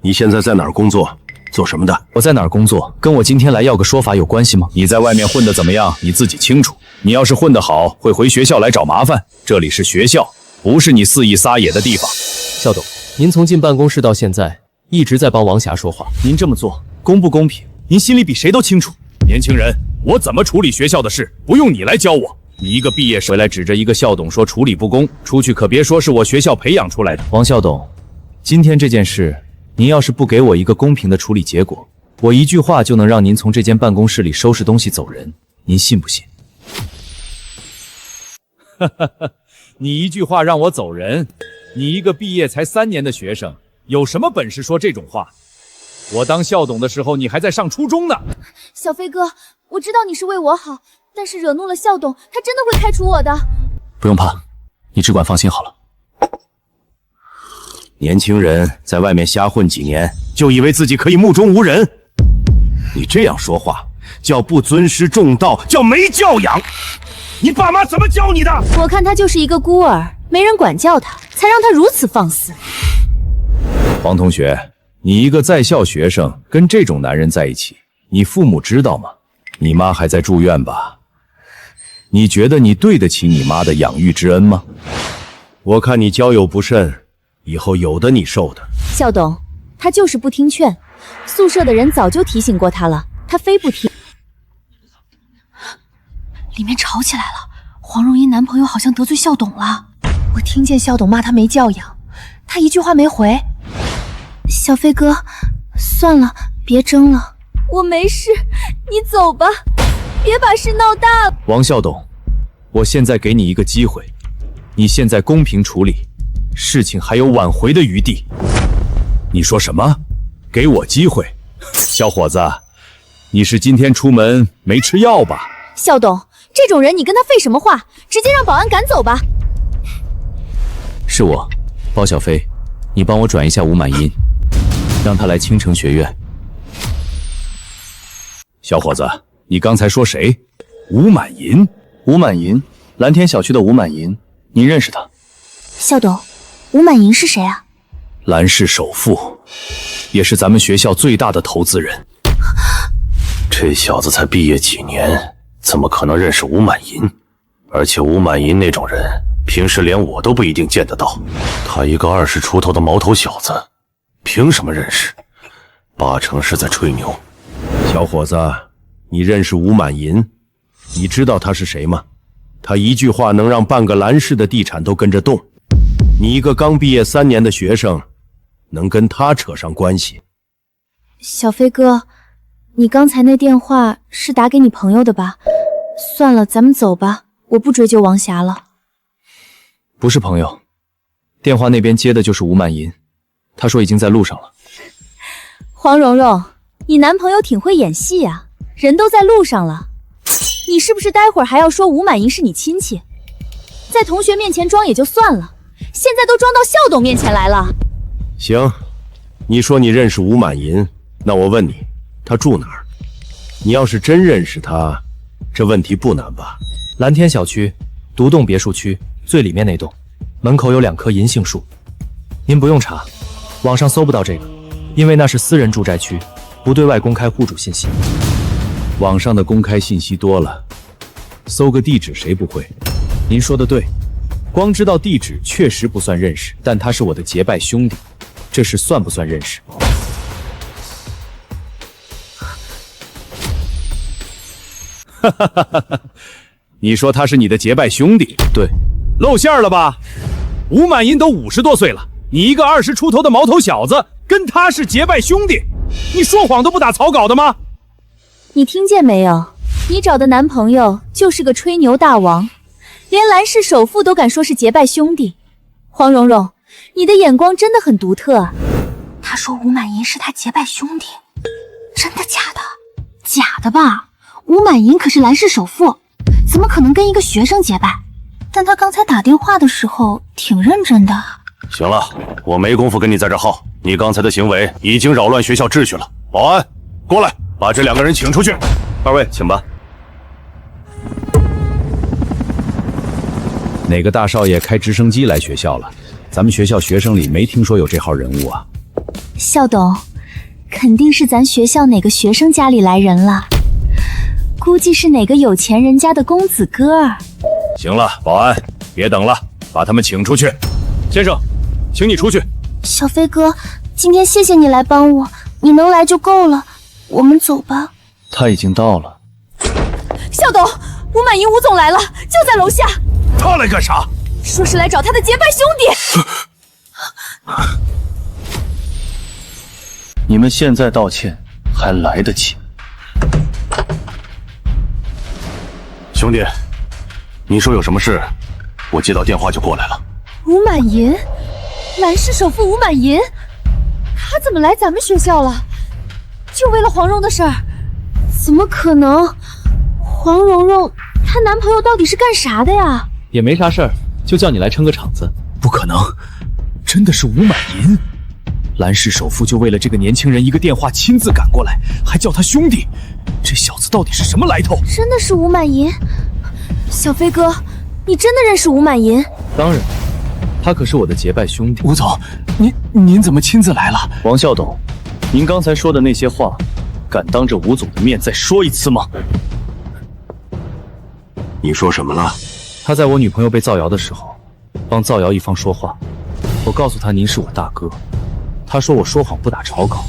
你現在在哪兒工作？做什麼的？我在哪兒工作，跟我今天來要個說法有關係嗎？你在外面混得怎麼樣，你自己清楚。你要是混得好，會回學校來找麻煩。這裡是學校，不是你肆意撒野的地方。校董，您從進辦公室到現在，一直在幫王霞說話。您這麼做公不公平？您心裡比誰都清楚。年輕人，我怎麼處理學校的事，不用你來教我。你一個畢業生回來指着一個校董說處理不公，出去可別說是我學校培養出來的。王校董，今天這件事，您要是不給我一個公平的處理結果，我一句話就能讓您從這間辦公室裡收拾東西走人，您信不信？你一句話讓我走人？你一個畢業才3年的學生，有什麼本事說這種話？我當校董的時候，你還在上初中呢。小飛哥，我知道你是為我好，但是惹怒了校董，他真的會開除我的。不用怕，你只管放心好了。年輕人在外面瞎混幾年，就以為自己可以目中無人？你這樣說話，叫不尊師重道，叫沒教養。你爸媽怎麼教你的？我看他就是一個孤兒，沒人管教他，才讓他如此放肆。黃同學，你一個在校學生跟這種男人在一起，你父母知道嗎？你媽還在住院吧？你覺得你對得起你媽的養育之恩嗎？我看你交友不慎，以後有的你受的。校董，他就是不聽勸，宿舍的人早就提醒過他了，他非不聽。里面吵起來了，黃蓉英男朋友好像得罪校董了。我聽見校董罵他沒教養，他一句話沒回。小飛哥，算了，別爭了，我沒事，你走吧，別把事鬧大了。王校董，我現在給你一個機會，你現在公平處理，事情還有挽回的餘地。你說什麼？給我機會？小伙子，你是今天出門沒吃藥吧？校董，這種人你跟他廢什麼話？直接讓保安趕走吧。是我，包小飛，你幫我轉一下吳滿銀，讓他來青城學院。小伙子，你剛才說誰？吳滿銀？吳滿銀，藍天小區的吳滿銀，您認識他？校董，吳滿銀是誰啊？藍氏首富，也是咱們學校最大的投資人。這小子才畢業幾年，怎麼可能認識吳滿銀？而且吳滿銀那種人，平時連我都不一定見得到。他一個20出頭的毛頭小子，憑什麼認識？8成是在吹牛。小伙子，你認識吳滿銀？你知道他是誰嗎？他一句話能讓半個藍氏的地產都跟着動。你一個剛畢業3年的學生，能跟他扯上關係？小飛哥，你剛才那電話是打給你朋友的吧？算了，咱們走吧，我不追究王霞了。不是朋友，電話那邊接的就是吳滿銀，他說已經在路上了。黃蓉蓉，你男朋友挺會演戲啊，人都在路上了，你是不是待會兒還要說吳滿銀是你親戚？在同學面前裝也就算了，現在都裝到校董面前來了。行，你說你認識吳滿銀，那我問你，他住哪兒？你要是真認識他，這問題不難吧？藍天小區獨棟別墅區最裡面那棟，門口有2棵銀杏樹。您不用查，網上搜不到這個，因為那是私人住宅區，不對外公開戶主信息。網上的公開信息多了，搜個地址誰不會？您說的對，光知道地址確實不算認識，但他是我的結拜兄弟，這事算不算認識？哈哈哈哈哈！你說他是你的結拜兄弟？對，露餡了吧？吳滿銀都50多歲了，你一個20出頭的毛頭小子，跟他是結拜兄弟，你說謊都不打草稿的嗎？你聽見沒有？你找的男朋友就是個吹牛大王，連藍氏首富都敢說是結拜兄弟。黃蓉蓉，你的眼光真的很獨特啊。他說吳滿銀是他結拜兄弟，真的假的？假的吧？吴滿银可是藍氏首富，怎麼可能跟一個學生結拜？但他剛才打電話的時候挺認真的。行了，我没工夫跟你在这耗。你刚才的行为已经扰亂學校秩序了。保安，過來，把這兩個人請出去。二位，請吧。哪個大少爺開直升機來學校了？咱們學校學生裡沒聽說有這號人物啊。校董，肯定是咱學校哪個學生家裡來人了，估計是哪個有錢人家的公子哥兒。行了，保安，別等了，把他們請出去。先生，請你出去。小飛哥，今天謝謝你來幫我，你能來就夠了，我們走吧。他已經到了。校董，吴滿銀吳總來了，就在樓下。他來幹啥？說是來找他的結拜兄弟。你們現在道歉還來得及。兄弟，你說有什麼事，我接到電話就過來了。吳滿銀，蘭氏首富吳滿銀，他怎麼來咱們學校了？就為了黄蓉的事兒？怎麼可能？黃蓉蓉她男朋友到底是幹啥的呀？也没啥事兒，就叫你來撐個場子。不可能，真的是吳滿銀。蘭氏首富就為了這個年輕人一個電話親自趕過來，還叫他兄弟，這小子到底是什麼來頭？真的是吳滿銀？小飛哥，你真的認識吳滿銀？當然，他可是我的結拜兄弟。吳總，您怎麼親自來了？王校董，您剛才說的那些話，敢當着吳總的面再說一次嗎？你說什麼了？他在我女朋友被造謠的時候，幫造謠一方說話。我告訴他您是我大哥，他說我說謊不打草稿，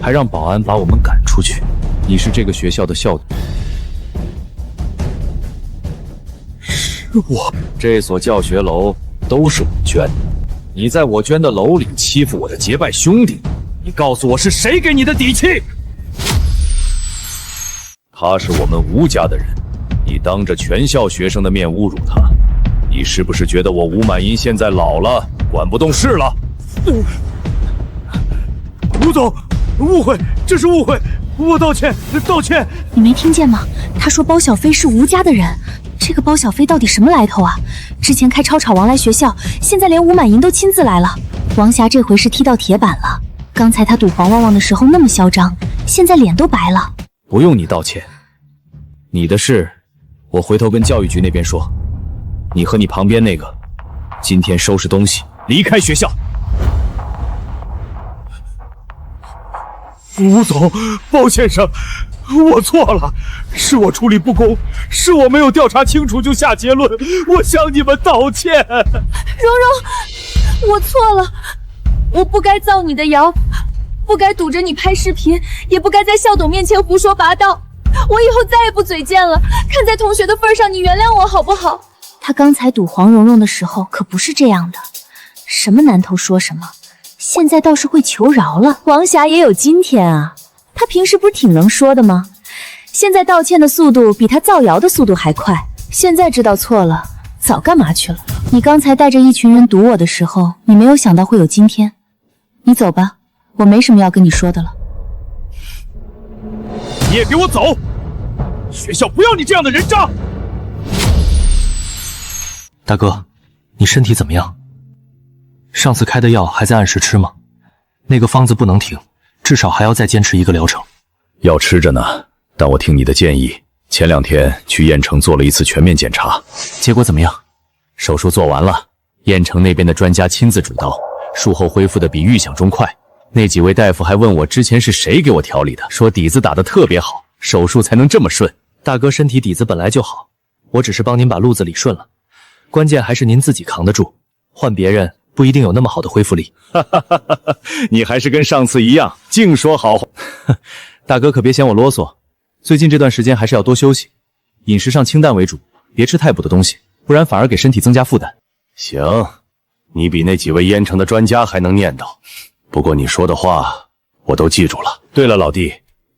還讓保安把我們趕出去。你是這個學校的校董。是我。這所教學樓都是我捐的，你在我捐的樓裡欺負我的結拜兄弟，你告訴我是誰給你的底氣？他是我們吳家的人，你當着全校學生的面侮辱他，你是不是覺得我吳滿銀現在老了，管不動事了？吳總，誤會，這是誤會，我道歉，道歉。你沒聽見嗎？他說包小飛是吳家的人，這個包小飛到底什麼來頭啊？之前開超炒王來學校，現在連吳滿銀都親自來了。王霞這回是踢到鐵板了，剛才他賭黃旺旺的時候那麼囂張，現在臉都白了。不用你道歉，你的事我回頭跟教育局那邊說。你和你旁邊那個，今天收拾東西離開學校。吳總，包先生，我錯了，是我處理不公，是我沒有調查清楚就下結論，我向你們道歉。蓉蓉，我錯了，我不該造你的謠，不該堵着你拍視頻，也不該在校董面前胡說八道。我以後再也不嘴賤了，看在同學的份上，你原諒我好不好？他剛才堵黄蓉蓉的時候可不是這樣的，什麼南頭說什麼，現在倒是會求饒了。王霞也有今天啊，他平時不是挺能說的嗎？現在道歉的速度比他造謠的速度還快，現在知道錯了，早幹嘛去了？你剛才帶着一群人堵我的時候，你沒有想到會有今天。你走吧，我沒什麼要跟你說的了。你也給我走！學校不要你這樣的人渣！大哥，你身體怎麼樣？上次開的藥還在按時吃嗎？那個方子不能停，至少還要再堅持1個療程。藥吃着呢，但我聽你的建議，前2天去堰城做了一次全面檢查，結果怎麼樣？手術做完了，堰城那邊的專家親自主刀，術後恢復的比預想中快。那幾位大夫還問我之前是誰給我調理的，說底子打得特別好，手術才能這麼順。大哥身體底子本來就好，我只是幫您把路子理順了，關鍵還是您自己扛得住，換別人不一定有那麼好的恢復力。你還是跟上次一樣，净說好話。大哥可別嫌我囉嗦，最近這段時間還是要多休息，飲食上清淡為主，別吃太補的東西，不然反而給身體增加負擔。行，你比那幾位堰城的專家還能念叨，不過你說的話我都記住了。對了，老弟，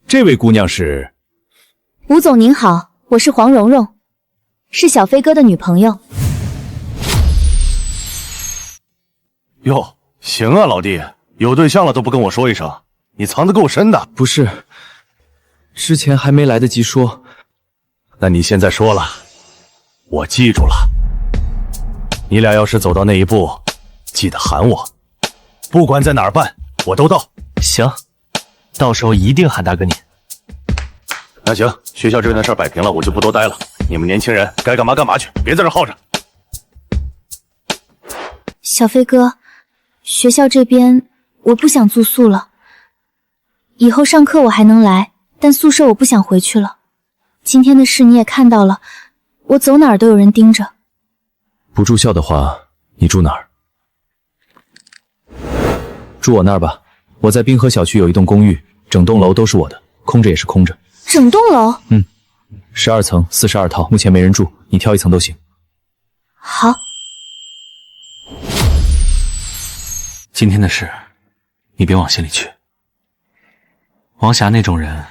這位姑娘是？吳總您好，我是黃蓉蓉，是小飞哥的女朋友。喲，行啊，老弟，有對象了都不跟我說一聲，你藏得夠深的。不是，之前還沒來得及說。那你現在說了，我記住了。你倆要是走到那一步，记得喊我，不管在哪儿办，我都到。行，到时候一定喊大哥你。那行，学校这边的事儿摆平了，我就不多待了。你们年轻人该干嘛干嘛去，别在这耗着。小飞哥，学校这边我不想住宿了，以后上課我還能來，但宿舍我不想回去了。今天的事你也看到了，我走哪兒都有人盯着。不住校的話，你住哪兒？住我那兒吧，我在滨河小區有一棟公寓，整棟樓都是我的，空着也是空着。整棟樓？12層，42套，目前沒人住，你挑一層都行。好。今天的事，你別往心裡去。王霞那種人，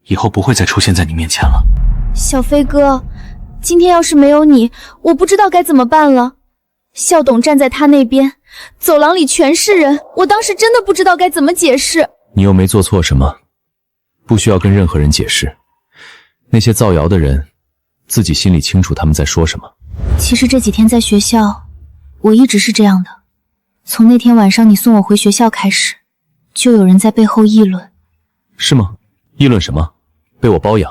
以後不會再出現在你面前了。小飛哥，今天要是沒有你，我不知道該怎麼辦了。校董站在他那邊，走廊裡全是人，我當時真的不知道該怎麼解釋。你又沒做錯什麼，不需要跟任何人解釋。那些造謠的人，自己心裡清楚他們在說什麼。其實這幾天在學校，我一直是這樣的。從那天晚上你送我回學校開始，就有人在背後議論。是嗎？議論什麼？被我包養？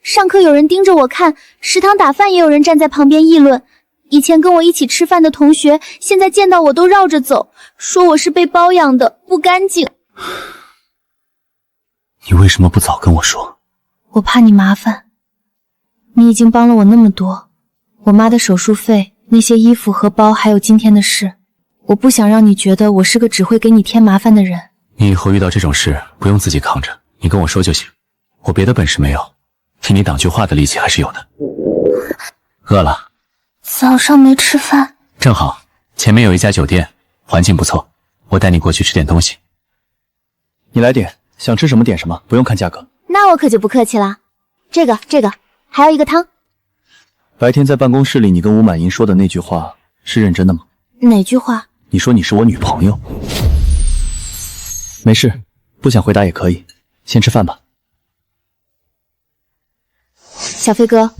上課有人盯着我看，食堂打飯也有人站在旁邊議論。以前跟我一起吃飯的同學，現在見到我都繞着走，說我是被包養的，不乾淨。你為什麼不早跟我說？我怕你麻煩。你已經幫了我那麼多，我媽的手術費，那些衣服和包，還有今天的事，我不想讓你覺得我是個只會給你添麻煩的人。你以後遇到這種事，不用自己扛着，你跟我說就行。我別的本事沒有，替你擋句話的力氣還是有的。餓了？早上沒吃飯。正好，前面有一家酒店，環境不錯，我帶你過去吃點東西。你來點，想吃什麼點什麼，不用看價格。那我可就不客氣了。這個，還有一個湯。白天在辦公室裡你跟吳滿銀說的那句話是認真的嗎？哪句話？你說你是我女朋友。沒事，不想回答也可以，先吃飯吧。小飛哥，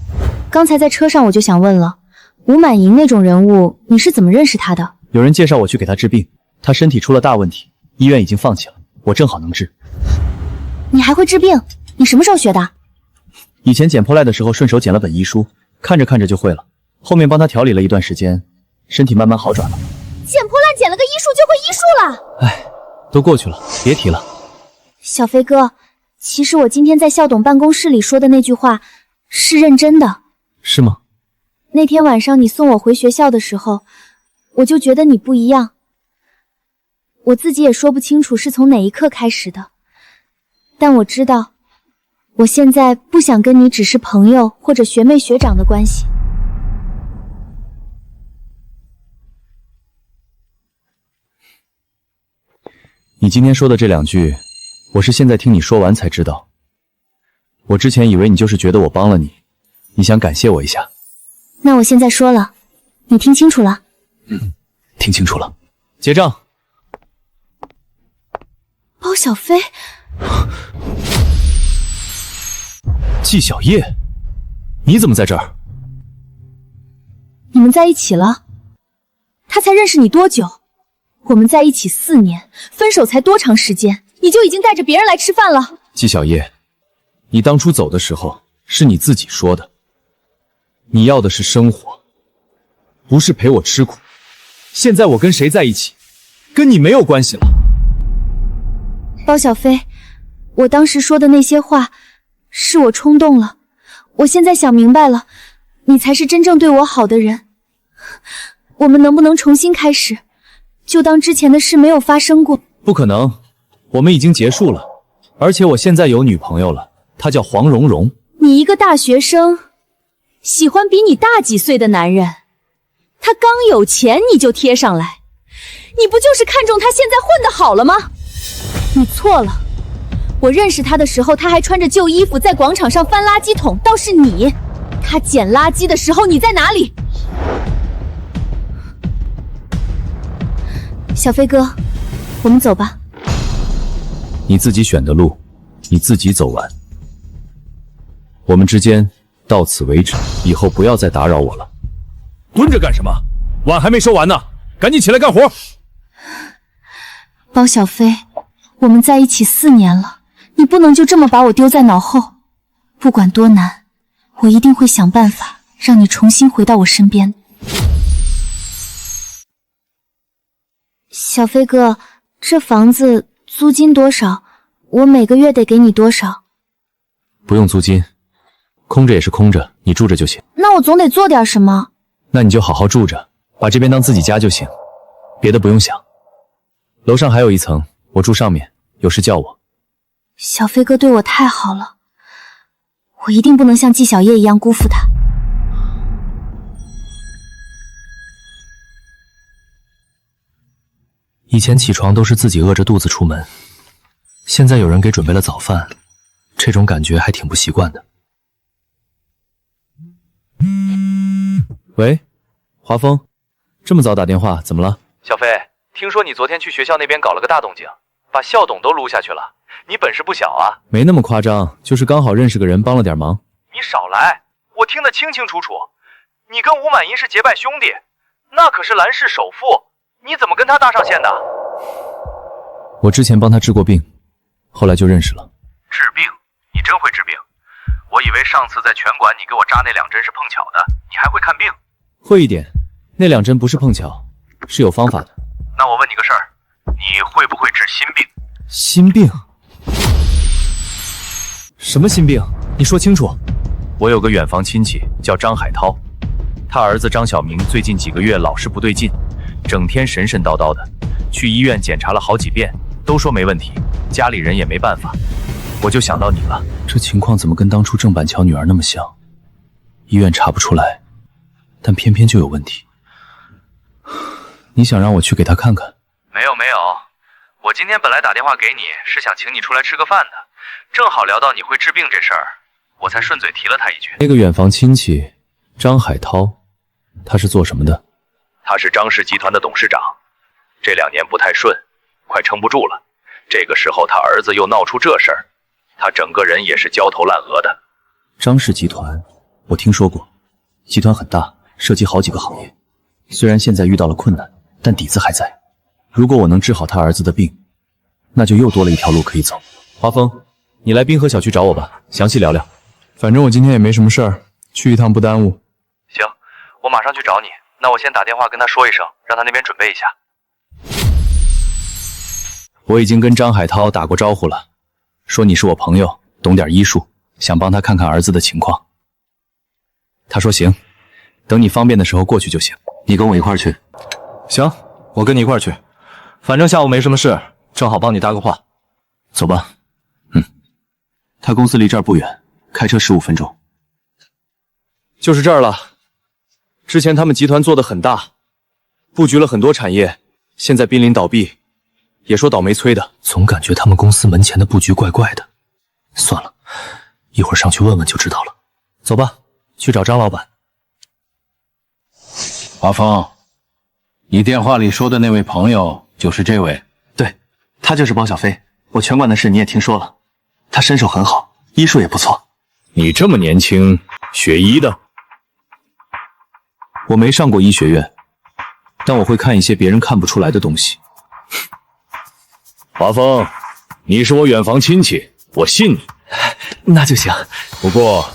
剛才在車上我就想問了，吳滿銀那種人物，你是怎麼認識他的？有人介紹我去給他治病，他身體出了大問題，醫院已經放棄了，我正好能治。你還會治病？你什麼時候學的？以前撿破爛的時候順手撿了本醫書，看着看着就會了，後面幫他調理了一段時間，身體慢慢好轉了。撿破爛撿了個醫書就會醫術了？唉，都過去了，別提了。小飛哥，其實我今天在校董辦公室裡說的那句話是認真的。是嗎？那天晚上你送我回學校的時候，我就覺得你不一樣。我自己也說不清楚是從哪一刻開始的，但我知道，我現在不想跟你只是朋友或者學妹學長的關係。你今天說的這兩句，我是現在聽你說完才知道。我之前以為你就是覺得我幫了你，你想感謝我一下。那我現在說了，你聽清楚了？聽清楚了。結賬。包小飛。季小葉，你怎麼在這兒？你們在一起了？他才認識你多久？我們在一起4年，分手才多長時間，你就已經帶着別人來吃飯了？季小葉，你當初走的時候是你自己說的，你要的是生活，不是陪我吃苦。現在我跟誰在一起，跟你沒有關係了。包小飛，我當時說的那些話，是我衝動了。我現在想明白了，你才是真正對我好的人。我們能不能重新開始，就當之前的事沒有發生過？不可能，我們已經結束了，而且我現在有女朋友了，她叫黃蓉蓉。你一個大學生，喜歡比你大幾歲的男人，他剛有錢你就貼上來，你不就是看中他現在混得好了嗎？你錯了，我認識他的時候，他還穿着舊衣服在廣場上翻垃圾桶，倒是你，他撿垃圾的時候你在哪裡？小飛哥，我們走吧。你自己選的路，你自己走完。我們之間到此為止，以後不要再打擾我了。蹲着幹什麼？碗還沒收完呢，趕緊起來幹活。包小飛，我們在一起4年了，你不能就這麼把我丟在腦後。不管多难，我一定会想办法讓你重新回到我身邊。小飞哥，这房子租金多少？我每个月得给你多少？不用租金，空着也是空着，你住着就行。那我总得做点什麼。那你就好好住着，把這邊當自己家就行，別的不用想。樓上還有一層，我住上面，有事叫我。小飛哥對我太好了，我一定不能像季小葉一樣辜負他。以前起床都是自己餓着肚子出門，現在有人給準備了早飯，這種感覺還挺不習慣的。喂，華峰，這麼早打電話，怎麼了？小飛，聽說你昨天去學校那邊搞了個大動靜，把校董都擼下去了，你本事不小啊。沒那麼誇張，就是剛好認識個人，幫了點忙。你少來，我聽得清清楚楚，你跟吳滿銀是結拜兄弟，那可是蘭氏首富，你怎麼跟他搭上線的？我之前幫他治過病，後來就認識了。治病？你真會治病，我以為上次在拳館你給我扎那2針是碰巧的，你還會看病。會一點，那2針不是碰巧，是有方法的。那我問你個事兒，你會不會治心病？心病？什麼心病？你說清楚。我有個遠房親戚叫張海濤，他兒子張小明最近幾個月老是不對勁，整天神神叨叨的，去醫院檢查了好幾遍，都說沒問題，家裡人也沒辦法。我就想到你了，這情況怎麼跟當初鄭板橋女兒那麼像？醫院查不出來，但偏偏就有問題。你想讓我去給他看看？沒有，我今天本來打電話給你是想請你出來吃個飯的，正好聊到你會治病這事兒，我才順嘴提了他一句。那個遠房親戚張海濤，他是做什麼的？他是張氏集團的董事長，這2年不太順，快撐不住了。這個時候他兒子又鬧出這事兒，他整個人也是焦頭爛額的。張氏集團，我聽說過，集團很大，涉及好幾個行業。雖然現在遇到了困難，但底子還在。如果我能治好他兒子的病，那就又多了一條路可以走。華峰，你來濱河小區找我吧，詳細聊聊。反正我今天也沒什麼事兒，去一趟不耽誤。行，我馬上去找你。那我先打電話跟他說一聲，讓他那邊準備一下。我已經跟張海濤打過招呼了，說你是我朋友，懂點醫術，想幫他看看兒子的情況。他說行，等你方便的時候過去就行。你跟我一塊兒去。行，我跟你一塊兒去。反正下午沒什麼事，正好幫你搭個話。走吧。他公司離這兒不遠，開車15分鐘。就是這兒了。之前他們集團做得很大，布局了很多產業，現在瀕臨倒閉，也說倒霉催的。總感覺他們公司門前的布局怪怪的。算了，一會兒上去問問就知道了。走吧，去找張老闆。華峰，你電話裡說的那位朋友就是這位？對，他就是包小飛。我拳館的事你也聽說了，他身手很好，醫術也不錯。你這麼年輕，學醫的？我沒上過醫學院，但我會看一些別人看不出來的東西。華峰，你是我遠房親戚，我信你。那就行。不過，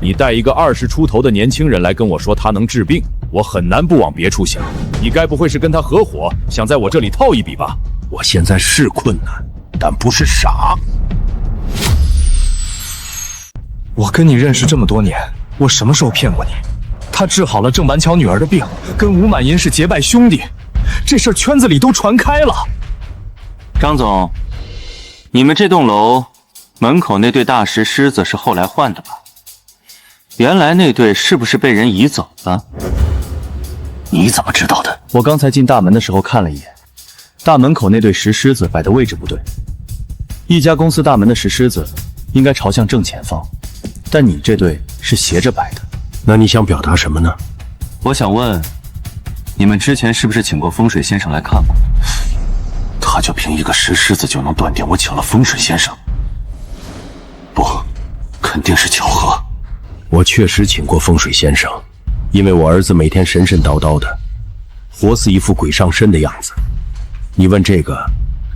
你帶一個20出頭的年輕人來跟我說他能治病，我很難不往別處想。你該不會是跟他合夥，想在我這裡套一筆吧？我現在是困難，但不是傻。我跟你認識這麼多年，我什麼時候騙過你？他治好了鄭板橋女兒的病，跟吳滿銀是結拜兄弟，這事兒圈子裡都傳開了。張總，你們這棟樓門口那對大石獅子是後來換的吧？原來那對是不是被人移走了？你怎麼知道的？我剛才進大門的時候看了一眼，大門口那對石獅子擺的位置不對，一家公司大門的石獅子應該朝向正前方，但你這對是斜着擺的。那你想表達什麼呢？我想問，你們之前是不是請過風水先生來看過？他就憑一個石獅子就能斷定我請了風水先生？不，肯定是巧合。我確實請過風水先生，因為我兒子每天神神叨叨的，活似一副鬼上身的樣子。你問這個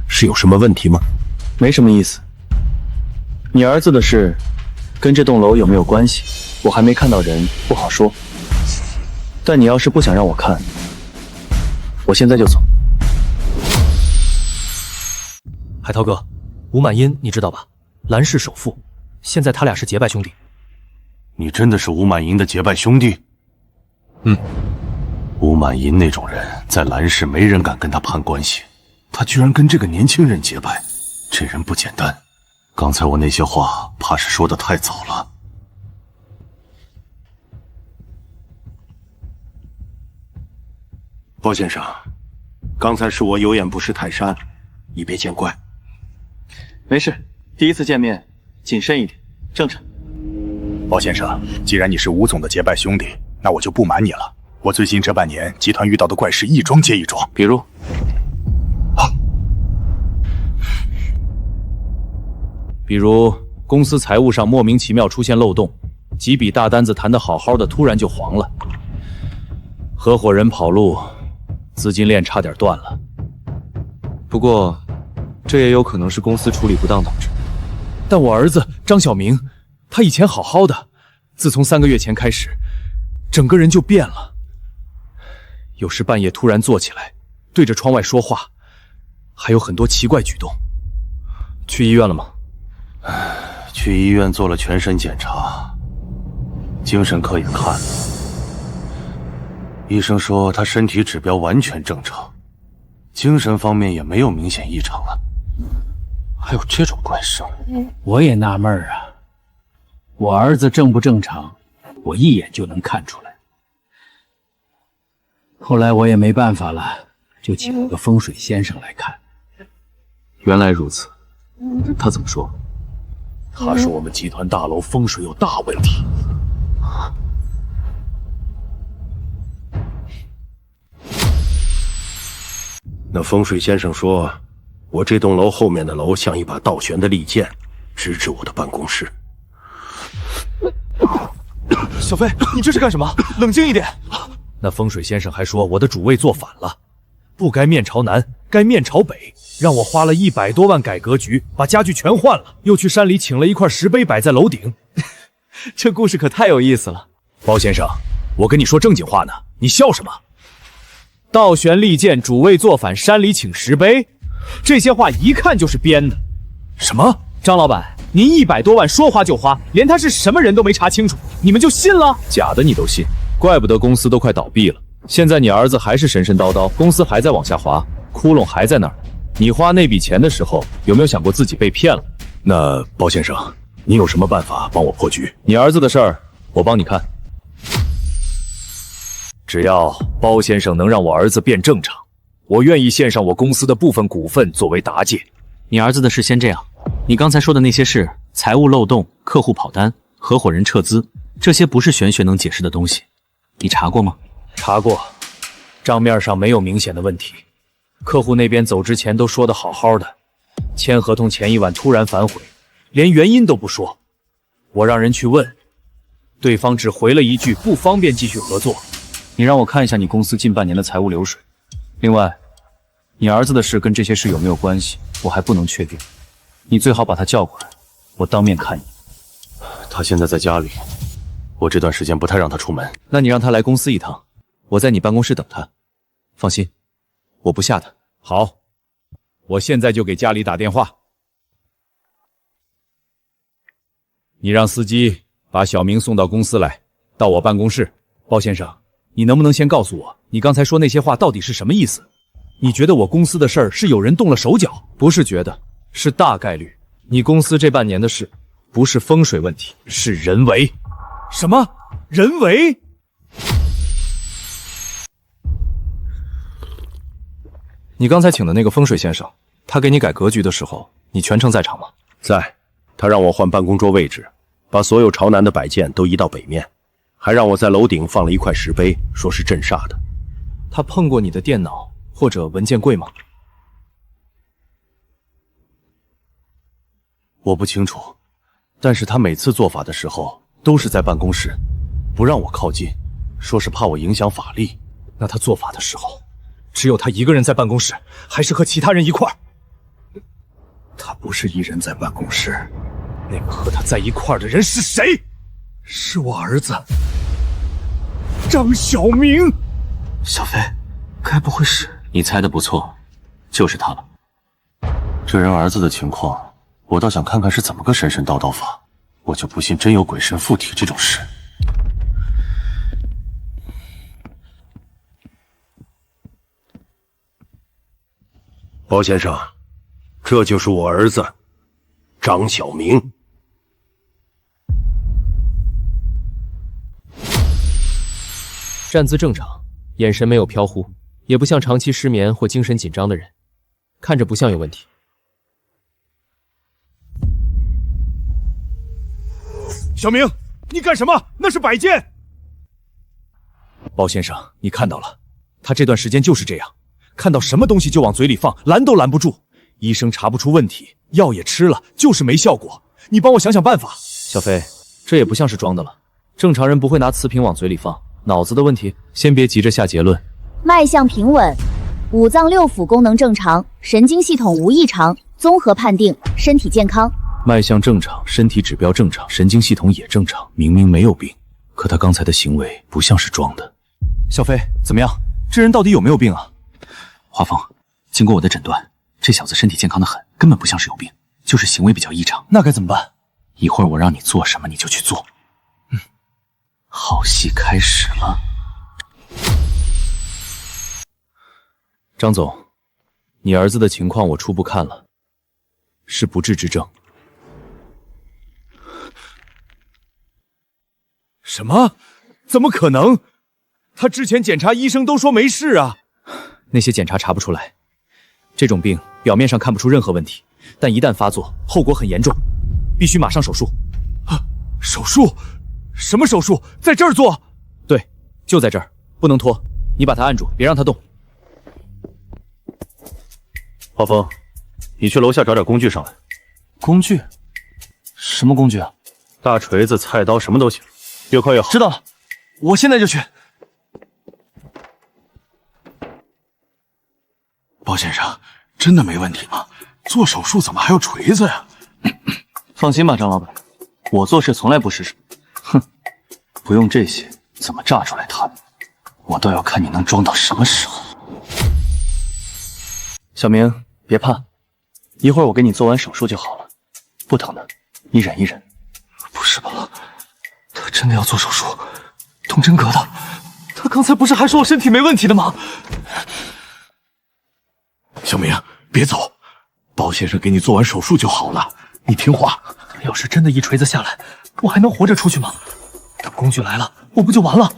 是有什麼問題嗎？沒什麼意思。你兒子的事跟這棟樓有沒有關係？我還沒看到人，不好說。但你要是不想讓我看，我現在就走。海涛哥，吴满阴你知道吧？蓝氏首富，现在他俩是结拜兄弟。你真的是吴满银的结拜兄弟？吴满银那种人，在蓝氏没人敢跟他攀關係，他居然跟這個年輕人結拜，這人不簡單。剛才我那些話，怕是說得太早了。包先生，剛才是我有眼不识泰山，你別見怪。沒事，第一次見面，謹慎一點，正常。包先生，既然你是吳總的結拜兄弟，那我就不瞞你了。我最近這半年，集團遇到的怪事一樁接一樁。比如，公司財務上莫名其妙出現漏洞，幾筆大單子談得好好的，突然就黃了。合夥人跑路，資金鏈差點斷了。不過，這也有可能是公司處理不當導致。但我兒子張小明，他以前好好的，自從3個月前開始，整個人就變了。有時半夜突然坐起來，對着窗外說話，還有很多奇怪舉動。去醫院了嗎？去醫院做了全身檢查，精神科也看了，醫生說他身體指標完全正常，精神方面也沒有明顯異常了。還有這種怪事？我也納悶啊，我兒子正不正常，我一眼就能看出來。後來我也沒辦法了，就請了個風水先生來看。原來如此，他怎麼說？他說我們集團大樓風水有大問題。那風水先生說，我這棟樓後面的樓像一把倒懸的利劍，直指我的辦公室。小飞，你這是幹什麼？冷靜一點。那風水先生還說我的主位做反了，不該面朝南，該面朝北，讓我花了100多萬改格局，把家具全換了，又去山裡請了一塊石碑擺在樓頂。這故事可太有意思了。包先生，我跟你說正經話呢，你笑什麼？倒懸利劍，主位做反，山裡請石碑，這些話一看就是編的。什麼？張老闆，您100多萬說花就花，連他是什麼人都沒查清楚，你們就信了？假的你都信，怪不得公司都快倒閉了。現在你兒子還是神神叨叨，公司還在往下滑，窟窿還在那兒。你花那筆錢的時候，有沒有想過自己被騙了？那包先生，你有什麼辦法幫我破局？你兒子的事兒，我幫你看。只要包先生能讓我兒子变正常，我願意獻上我公司的部分股份作為答謝。你兒子的事先這樣，你剛才說的那些事，財務漏洞、客戶跑單、合夥人撤資，這些不是玄學能解釋的東西，你查過嗎？查過，賬面上沒有明顯的問題。客戶那邊走之前都說得好好的，簽合同前一晚突然反悔，連原因都不說。我讓人去問，對方只回了一句不方便繼續合作。你讓我看一下你公司近半年的財務流水。另外，你兒子的事跟這些事有沒有關係，我還不能確定。你最好把他叫過來，我當面看你。他現在在家裡，我這段時間不太讓他出門。那你讓他來公司一趟，我在你辦公室等他。放心，我不嚇他。好，我現在就給家裡打電話。你讓司機把小明送到公司來，到我办公室。包先生，你能不能先告訴我，你剛才說那些話到底是什麼意思？你覺得我公司的事兒是有人動了手腳？不是覺得，是大概率。你公司這半年的事，不是風水問題，是人為。什麼？人為？你剛才請的那個風水先生，他給你改格局的時候，你全程在場嗎？在。他讓我換辦公桌位置，把所有朝南的摆件都移到北面，還讓我在楼頂放了一塊石碑，說是镇煞的。他碰過你的電腦或者文件櫃嗎？我不清楚，但是他每次做法的时候都是在办公室，不讓我靠近，說是怕我影響法力。那他做法的时候只有他一個人在辦公室，還是和其他人一塊兒？他不是一人在辦公室，那個和他在一塊兒的人是誰？是我兒子張小明。小飞，該不會是……你猜的不錯，就是他了。这人兒子的情況，我倒想看看是怎麼個神神叨叨法。我就不信真有鬼神附體這種事。包先生，這就是我兒子張小明。站姿正常，眼神沒有飄忽，也不像長期失眠或精神緊張的人，看着不像有問題。小明，你幹什麼？那是摆件。包先生，你看到了，他這段時間就是這樣，看到什麼東西就往嘴裡放，攔都攔不住。醫生查不出問題，藥也吃了，就是沒效果。你幫我想想辦法。小飛，這也不像是裝的了，正常人不會拿瓷瓶往嘴裡放，腦子的問題。先別急着下結論。脈象平穩，五臟六腑功能正常，神經系統無異常，綜合判定身體健康。脈象正常，身體指標正常，神經系統也正常，明明沒有病，可他剛才的行為不像是裝的。小飛，怎麼樣？這人到底有沒有病啊？華峰，經過我的診斷，這小子身體健康的很，根本不像是有病，就是行為比較異常。那該怎麼辦？一會兒我讓你做什麼你就去做。好戲開始了。張總，你兒子的情況我初步看了，是不治之症。什麼？怎麼可能？他之前檢查醫生都說沒事啊。那些檢查查不出來，這種病表面上看不出任何問題，但一旦發作，後果很嚴重，必須馬上手術。啊，手術？什麼手術？在這兒做？對，就在這兒，不能拖。你把他按住，別讓他動。華峰，你去樓下找點工具上來。工具？什麼工具啊？大錘子、菜刀，什麼都行，越快越好。知道了，我現在就去。包先生，真的沒問題嗎？做手術怎麼還要錘子呀？放心吧，張老闆，我做事從來不施捨。哼，不用這些，怎麼炸出來他？我倒要看你能裝到什麼時候。小明，別怕，一會兒我給你做完手術就好了，不疼的，你忍一忍。不是吧？他真的要做手術？動真格的？他剛才不是還說我身體沒問題的嗎？小明，別走，包先生給你做完手術就好了，你聽話。要是真的一錘子下來，我還能活着出去嗎？等工具來了，我不就完了？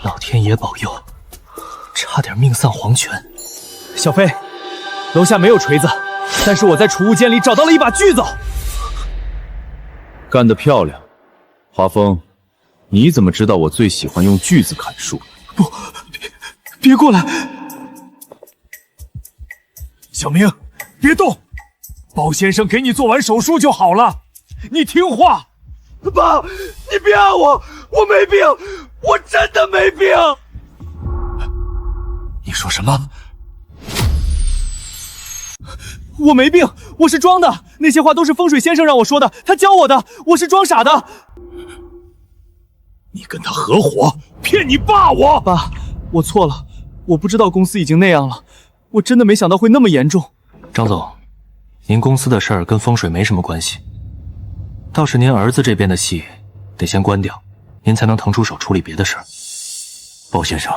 老天爺保佑，差點命喪黄泉。小飞，楼下沒有錘子，但是我在儲物間裡找到了一把鋸子。幹得漂亮，華峰，你怎麼知道我最喜歡用鋸子砍樹？不，別過來！小明，別動！包先生給你做完手術就好了，你聽話。爸，你別按我，我沒病，我真的沒病。你說什麼？我沒病，我是裝的，那些話都是風水先生讓我說的，他教我的，我是裝傻的。你跟他合夥，騙你爸我？爸，我錯了，我不知道公司已經那樣了，我真的沒想到會那麼嚴重。張總，您公司的事兒跟風水沒什麼關係，倒是您兒子這邊的戲得先關掉，您才能騰出手處理別的事兒。包先生，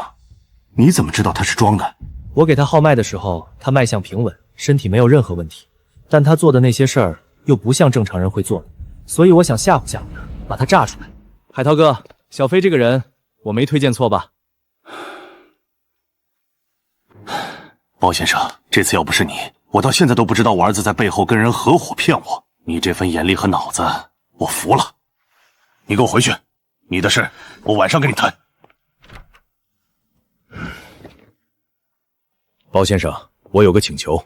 你怎麼知道他是裝的？我給他號脈的時候，他脈象平穩，身體沒有任何問題，但他做的那些事兒又不像正常人會做的，所以我想嚇唬嚇唬他，把他炸出來。海濤哥，小飛這個人我沒推薦錯吧？包先生，這次要不是你，我到現在都不知道我兒子在背後跟人合夥騙我。你這份眼力和腦子，我服了。你給我回去，你的事我晚上跟你談。包先生，我有個請求，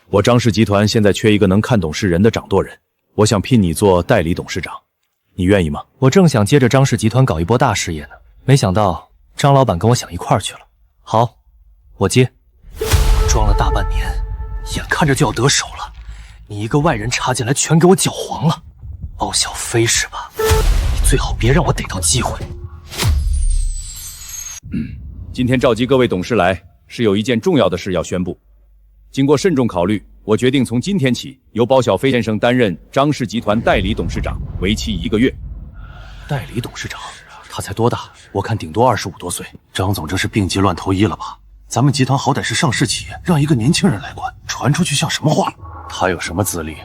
我張氏集團現在缺一個能看懂世人的掌舵人，我想聘你做代理董事長，你願意吗？我正想接着张氏集团搞一波大事業呢，没想到张老板跟我想一塊兒去了。好，我接。裝了大半年，眼看着就要得手了，你一个外人插进来，全给我搅黄了。包小飞是吧？你最好别让我逮到机会。今天召集各位董事来，是有一件重要的事要宣布。经过慎重考虑，我决定从今天起，由包小飞先生担任张氏集团代理董事长，为期1个月。代理董事长，他才多大？我看顶多25多岁。张总这是病急乱投医了吧？咱们集团好歹是上市企业，让一个年轻人来管，传出去像什么话？他有什么资历？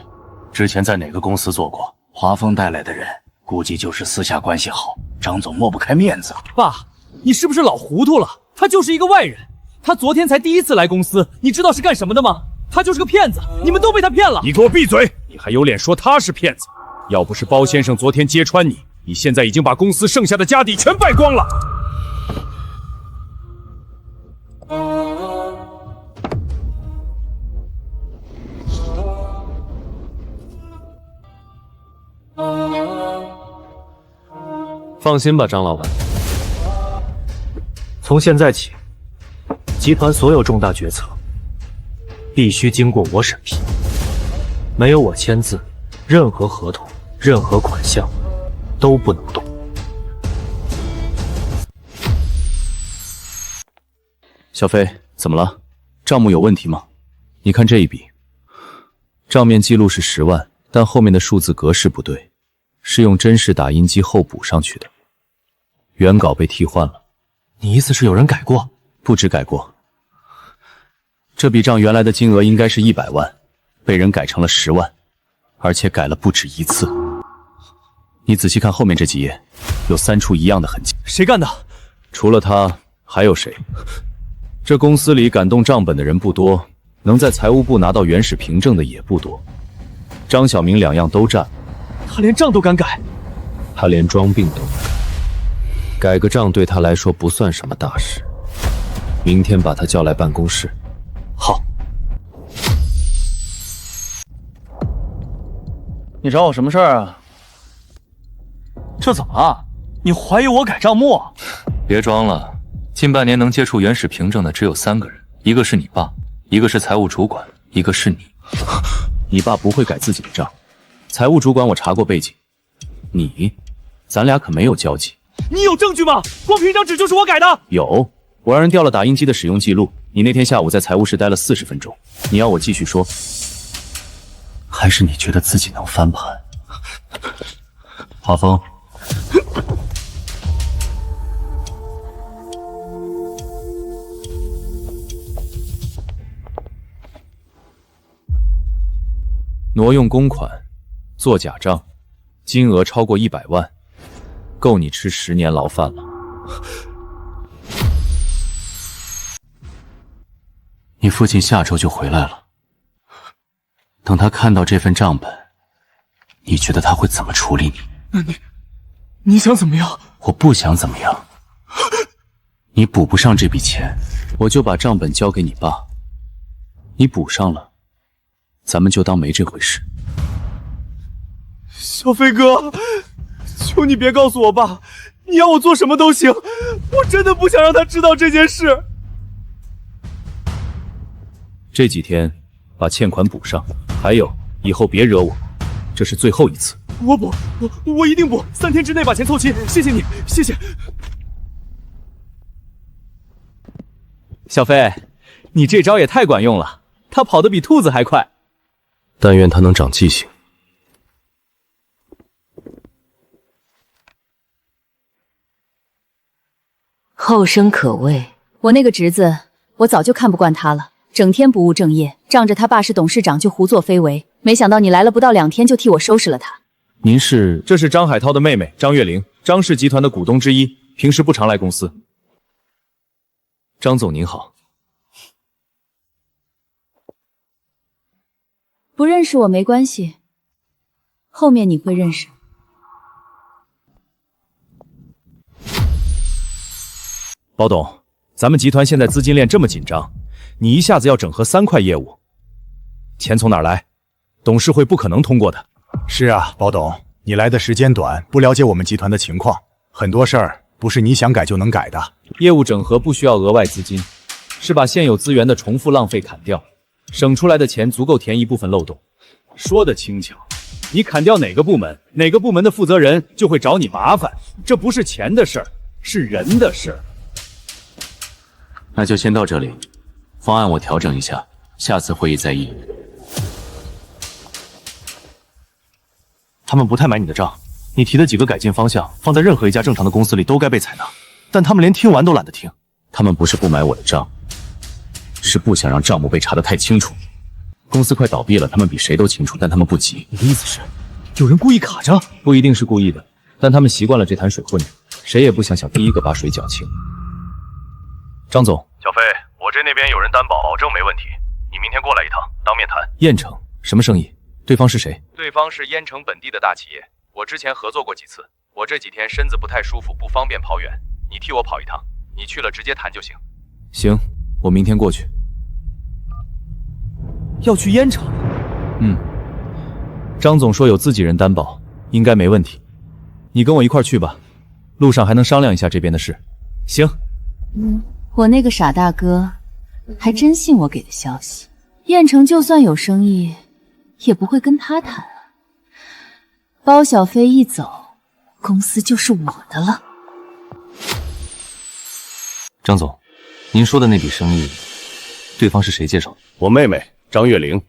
之前在哪个公司做过？华丰带来的人，估计就是私下关系好，张总抹不开面子。爸，你是不是老糊涂了？他就是一个外人，他昨天才第一次来公司，你知道是干什么的吗？他就是个骗子，你们都被他骗了。你给我闭嘴！你还有脸说他是骗子？要不是包先生昨天揭穿你，你现在已经把公司剩下的家底全败光了。放心吧，张老板。从现在起，集团所有重大决策必須經過我審批，沒有我簽字，任何合同、任何款項都不能動。小飞，怎麼了？賬目有問題嗎？你看這一筆，賬面記錄是10萬，但後面的數字格式不對，是用真式打印機後補上去的。原稿被替換了。你意思是有人改過？不止改過。這筆賬原來的金額應該是100萬，被人改成了10萬，而且改了不止一次。你仔細看後面這幾頁，有3處一樣的痕跡。誰幹的？除了他，還有誰？這公司裡敢動賬本的人不多，能在財務部拿到原始憑證的也不多。張曉明2樣都占。他連賬都敢改？他連裝病都敢改個賬對他來說不算什麼大事。明天把他叫來辦公室。好。你找我什麼事兒啊？這怎麼了？你懷疑我改賬目？別裝了，近半年能接觸原始憑證的只有3個人，一個是你爸，一個是財務主管，一個是你。你爸不會改自己的賬，財務主管我查過背景，咱倆可沒有交集。你有證據嗎？光憑張紙就是我改的？有，我讓人調了打印機的使用記錄。你那天下午在財務室待了40分鐘，你要我繼續說，還是你覺得自己能翻盤？華峰，挪用公款，做假賬，金額超過100萬，夠你吃10年牢飯了。你父親下周就回來了，等他看到這份賬本，你覺得他會怎麼處理你？那你想怎麼樣？我不想怎麼樣。你補不上這筆錢，我就把賬本交給你爸，你補上了，咱們就當沒這回事。小飛哥，求你別告訴我爸，你要我做什麼都行，我真的不想讓他知道這件事。這幾天把欠款補上，還有以後別惹我，這是最後一次。我補，我一定補，3天之內把錢湊齊，謝謝你，謝謝。小飛，你這招也太管用了，他跑得比兔子還快。但願他能長記性。後生可畏。我那個侄子，我早就看不慣他了。整天不務正業，仗着他爸是董事長就胡作非為，沒想到你來了不到2天就替我收拾了他。您是？這是張海濤的妹妹張月玲，張氏集團的股東之一，平時不常來公司。張總您好。不認識我沒關係，後面你會認識。包董，咱們集團現在資金鏈這麼緊張，你一下子要整合3塊業務，錢從哪兒來？董事會不可能通過的。是啊，包董，你來的時間短，不了解我們集團的情況，很多事兒不是你想改就能改的。業務整合不需要額外資金，是把現有資源的重複浪費砍掉，省出來的錢足夠填一部分漏洞。說得輕巧，你砍掉哪個部門，哪個部門的負責人就會找你麻煩，這不是錢的事兒，是人的事兒。那就先到這裡，方案我調整一下，下次會議再議。他們不太買你的賬，你提的幾個改進方向，放在任何一家正常的公司裡都該被採納，但他们連聽完都懶得聽。他們不是不買我的賬，只是不想讓賬目被查得太清楚。公司快倒閉了，他們比誰都清楚，但他們不急。你的意思是，有人故意卡着？不一定是故意的，但他們習慣了這潭水混着，誰也不想第一個把水攪清。張總，小飛，我这那邊有人擔保，保證沒問題。你明天過來一趟，當面談。燕城什麼生意？對方是誰？對方是燕城本地的大企業，我之前合作過幾次。我這幾天身子不太舒服，不方便跑遠，你替我跑一趟。你去了直接談就行。行，我明天過去。要去燕城？张总說有自己人擔保，應該沒問題。你跟我一塊去吧，路上還能商量一下這邊的事。行。我那個傻大哥還真信我給的消息，燕城就算有生意，也不會跟他談啊。包小飛一走，公司就是我的了。張總，您說的那筆生意，對方是誰介紹的？我妹妹張月玲，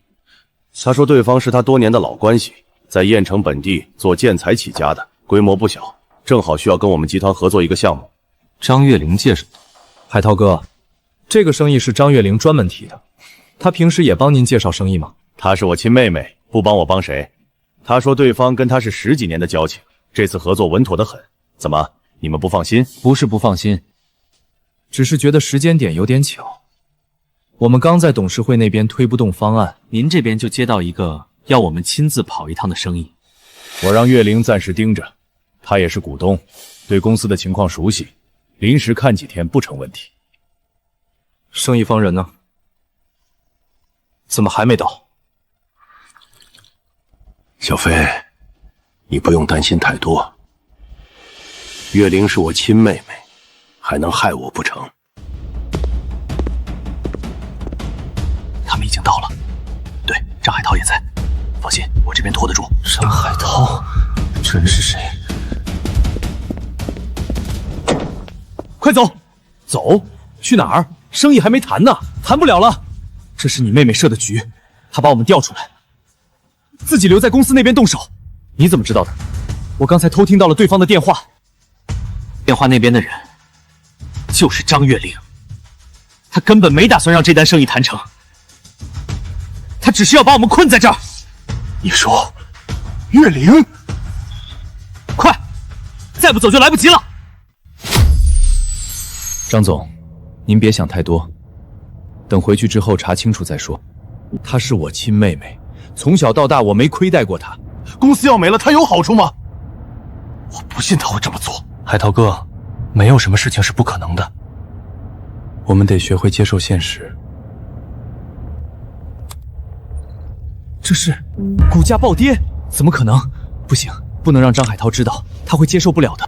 她說對方是她多年的老關係，在燕城本地做建材起家的，規模不小，正好需要跟我們集團合作一個項目。張月玲介紹的。海涛哥，這個生意是張月玲專門提的，她平時也幫您介紹生意嗎？她是我親妹妹，不幫我幫誰？她說對方跟她是10幾年的交情，這次合作穩妥得很。怎麼，你們不放心？不是不放心，只是覺得時間點有點巧。我們剛在董事會那邊推不動方案，您這邊就接到一個要我們親自跑一趟的生意。我讓月玲暫時盯着，她也是股東，對公司的情況熟悉，臨時看幾天不成問題。生意方人呢？怎麼還沒到？小飛，你不用擔心太多。月玲是我親妹妹，還能害我不成？他們已經到了，對，張海濤也在。放心，我這邊拖得住。張海濤，這人是誰？快走！走？去哪兒？生意還沒談呢，談不了了。這是你妹妹設的局，她把我們調出來，自己留在公司那邊動手。你怎麼知道的？我剛才偷聽到了對方的電話。電話那邊的人就是張月玲，他根本沒打算讓這單生意談成，他只是要把我們困在這兒。你說，月玲？快，再不走就來不及了。張總，您別想太多，等回去之後查清楚再說。她是我親妹妹，從小到大我沒虧待過她。公司要沒了，她有好處嗎？我不信她會這麼做。海濤哥，沒有什麼事情是不可能的，我們得學會接受現實。這是股價暴跌，怎麼可能？不行，不能讓張海濤知道，他會接受不了的。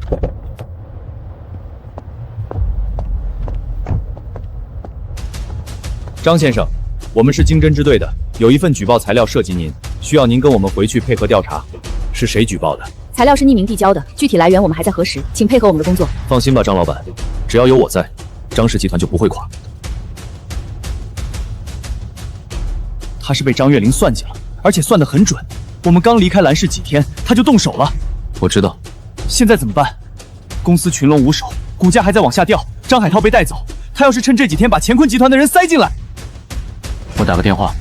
張先生，我們是經侦支隊的，有一份舉報材料涉及您，需要您跟我們回去配合調查。是誰舉報的？材料是匿名遞交的，具體來源我们還在核實，請配合我們的工作。放心吧，張老板，只要有我在，張氏集团就不會垮。他是被張月玲算計了，而且算得很準。我們剛離開蘭氏幾天，他就動手了。我知道。現在怎麼辦？公司群龍無首，股價還在往下掉，張海濤被帶走，他要是趁這幾天把乾坤集團的人塞進來。我打個電話。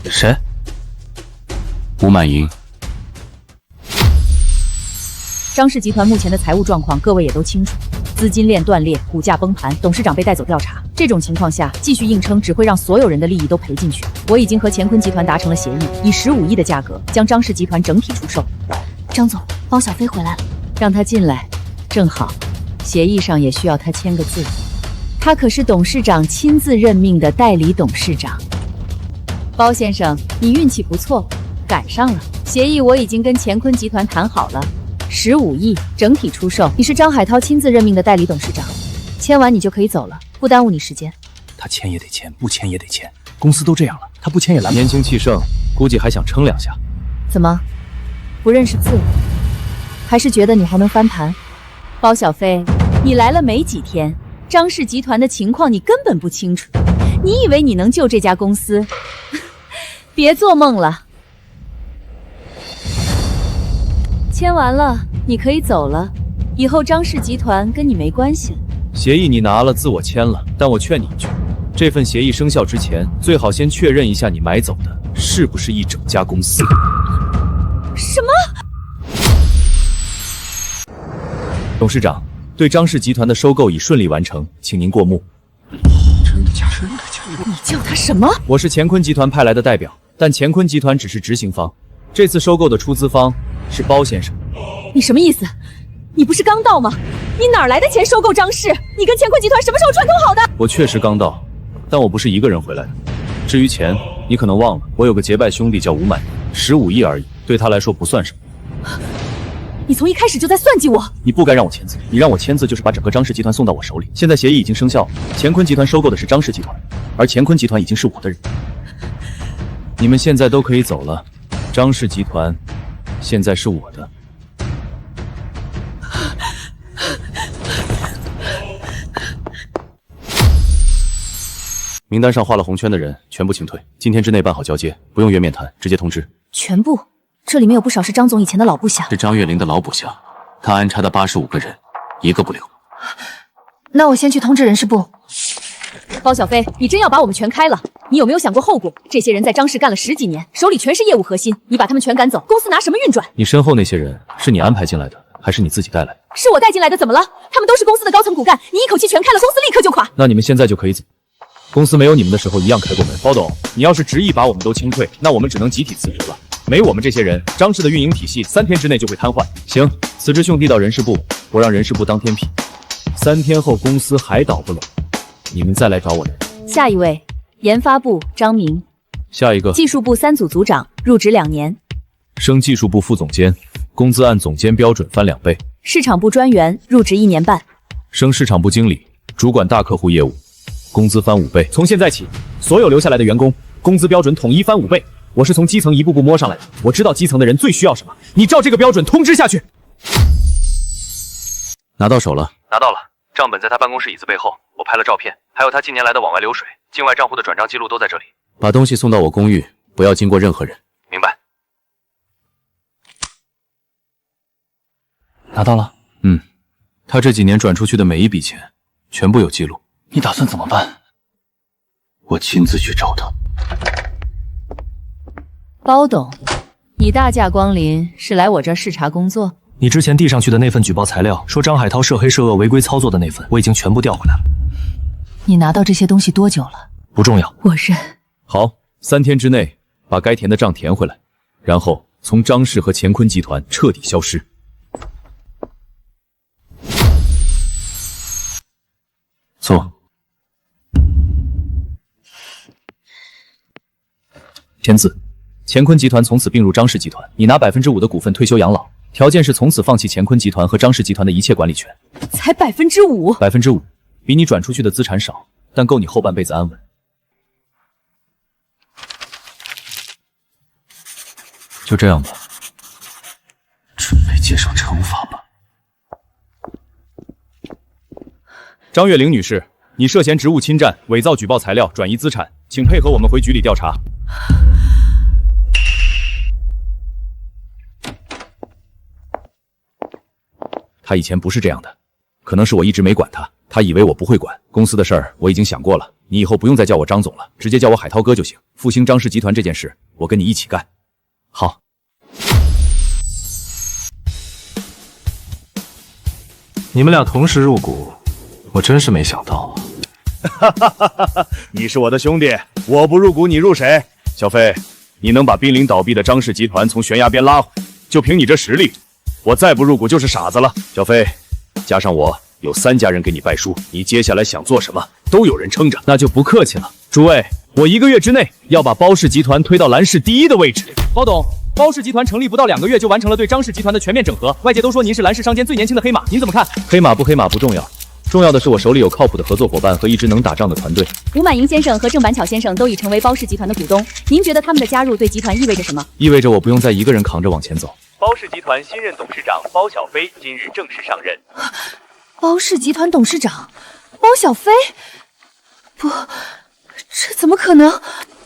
誰？吳滿盈。張氏集團目前的財務狀況，各位也都清楚，資金鏈斷裂，股價崩盤，董事長被帶走調查。這種情況下，繼續硬撐只會讓所有人的利益都賠進去。我已經和乾坤集團達成了協議，以15億的價格將張氏集團整體出售。張總，包小飛回來了，讓他進來，正好，協議上也需要他簽個字。他可是董事長親自任命的代理董事長。包先生，你運氣不錯，趕上了。協議我已經跟乾坤集團談好了。15億整體出售，你是張海濤親自任命的代理董事長，簽完你就可以走了，不耽誤你時間。他簽也得簽，不簽也得簽，公司都这样了，他不簽也拦不。年轻气盛，估計還想撐2下。怎麼不認識字了？還是覺得你還能翻盤？包小飛，你來了沒幾天，張氏集團的情況你根本不清楚，你以為你能救這家公司？別做夢了。簽完了，你可以走了，以後張氏集團跟你沒關係了。協議你拿了，字我簽了，但我勸你一句，這份協議生效之前，最好先確認一下你買走的是不是一整家公司。什麼？董事長，對張氏集團的收購已順利完成，請您過目。真的假的？你叫他什麼？我是乾坤集團派來的代表，但乾坤集團只是執行方，這次收購的出資方是包先生。你什麼意思？你不是剛到嗎？你哪來的錢收購張氏？你跟乾坤集團什麼時候串通好的？我確實剛到，但我不是一個人回來的。至於錢，你可能忘了，我有個結拜兄弟叫吳滿，15億而已，對他來說不算什麼。你從一開始就在算計我！你不該讓我簽字，你讓我簽字就是把整個張氏集團送到我手裡。現在協議已經生效，乾坤集團收購的是張氏集團，而乾坤集團已經是我的人。你們現在都可以走了，張氏集團現在是我的。名单上畫了紅圈的人全部請退，今天之內辦好交接，不用約面談，直接通知。全部？這裡面有不少是張總以前的老部下。是張月玲的老部下，他安插的85個人，一個不留。那我先去通知人事部。包小飛，你真要把我們全開了？你有沒有想過後果？這些人在張氏幹了10幾年，手裡全是業務核心，你把他們全趕走，公司拿什麼運轉？你身後那些人是你安排進來的，還是你自己帶來的？是我帶進來的，怎麼了？他們都是公司的高層骨幹，你一口氣全開了，公司立刻就垮。那你們現在就可以走。公司沒有你們的時候一樣開過門。包董，你要是執意把我們都清退，那我們只能集體辭職了。沒我們這些人，張氏的運營體系3天之內就會癱瘓。行，辭職信遞到人事部，我讓人事部當天批。3天後公司還倒不了，你們再來找我人。下一位，研發部張明。下一個，技術部3組組長，入職2年。升技術部副總監，工資按總監標準翻2倍。市場部專員，入職1年半。升市場部經理，主管大客戶業務，工資翻5倍。從現在起，所有留下來的員工，工資標準統一翻5倍。我是從基層一步步摸上來的，我知道基層的人最需要什麼，你照這個標準通知下去。拿到手了？拿到了，賬本在他辦公室椅子背後，我拍了照片，還有他近年來的往外流水，境外账戶的轉賬記錄都在這裡。把東西送到我公寓，不要經過任何人。明白。拿到了？他这幾年轉出去的每一筆錢，全部有記錄。你打算怎麼辦？我親自去找他。包董，你大駕光臨是來我這兒視察工作？你之前遞上去的那份舉報材料，說張海濤涉黑涉惡違規操作的那份，我已經全部調回來了。你拿到這些東西多久了？不重要，我認。好，3天之內把該填的賬填回來，然後從張氏和乾坤集團徹底消失。坐。签字。乾坤集团从此并入张氏集团，你拿5%的股份退休養老，條件是從此放棄乾坤集团和張氏集团的一切管理權。才5%？5%，比你轉出去的資產少，但夠你後半輩子安穩。就這樣吧，準備接受懲罰吧。張月玲女士，你涉嫌職務侵占、偽造舉報材料、轉移資產，請配合我們回局裡調查。他以前不是這樣的，可能是我一直沒管他，他以為我不會管。公司的事兒我已經想過了，你以後不用再叫我張總了，直接叫我海濤哥就行。復興張氏集團這件事，我跟你一起幹。好。你們倆同時入股，我真是沒想到啊！你是我的兄弟，我不入股你入誰？小飛，你能把瀕臨倒閉的張氏集團從懸崖邊拉回，就憑你這實力，我再不入股就是傻子了。小飛，加上我有3家人給你背書，你接下來想做什麼都有人撐着。那就不客氣了，諸位，我1個月之內要把包氏集团推到藍氏第1的位置。包董，包氏集团成立不到2個月就完成了對張氏集团的全面整合，外界都說您是藍氏商間最年輕的黑馬，您怎麼看？黑馬不重要，重要的是我手裡有靠譜的合作伙伴和一支能打仗的团队。吴满盈先生和郑板巧先生都已成为包氏集团的股东，您觉得他们的加入对集团意味着什么？意味着我不用再一个人扛着往前走。包氏集团新任董事长包小飞今日正式上任。包氏集团董事长包小飞？不，这怎么可能？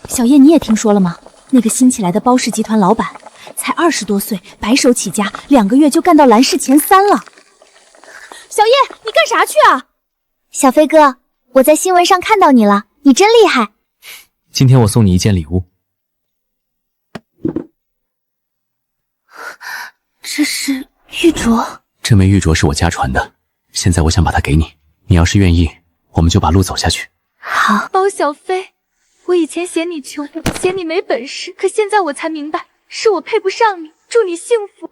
小叶，你也听说了吗？那个新起来的包氏集团老板才20多岁，白手起家，2个月就干到蓝氏前3了。小叶，你干啥去啊？小飞哥，我在新闻上看到你了，你真厉害。今天我送你一件礼物。这是玉镯。这枚玉镯是我家传的，现在我想把它给你，你要是愿意，我们就把路走下去。好。包小飞，我以前嫌你穷，嫌你没本事，可现在我才明白，是我配不上你。祝你幸福。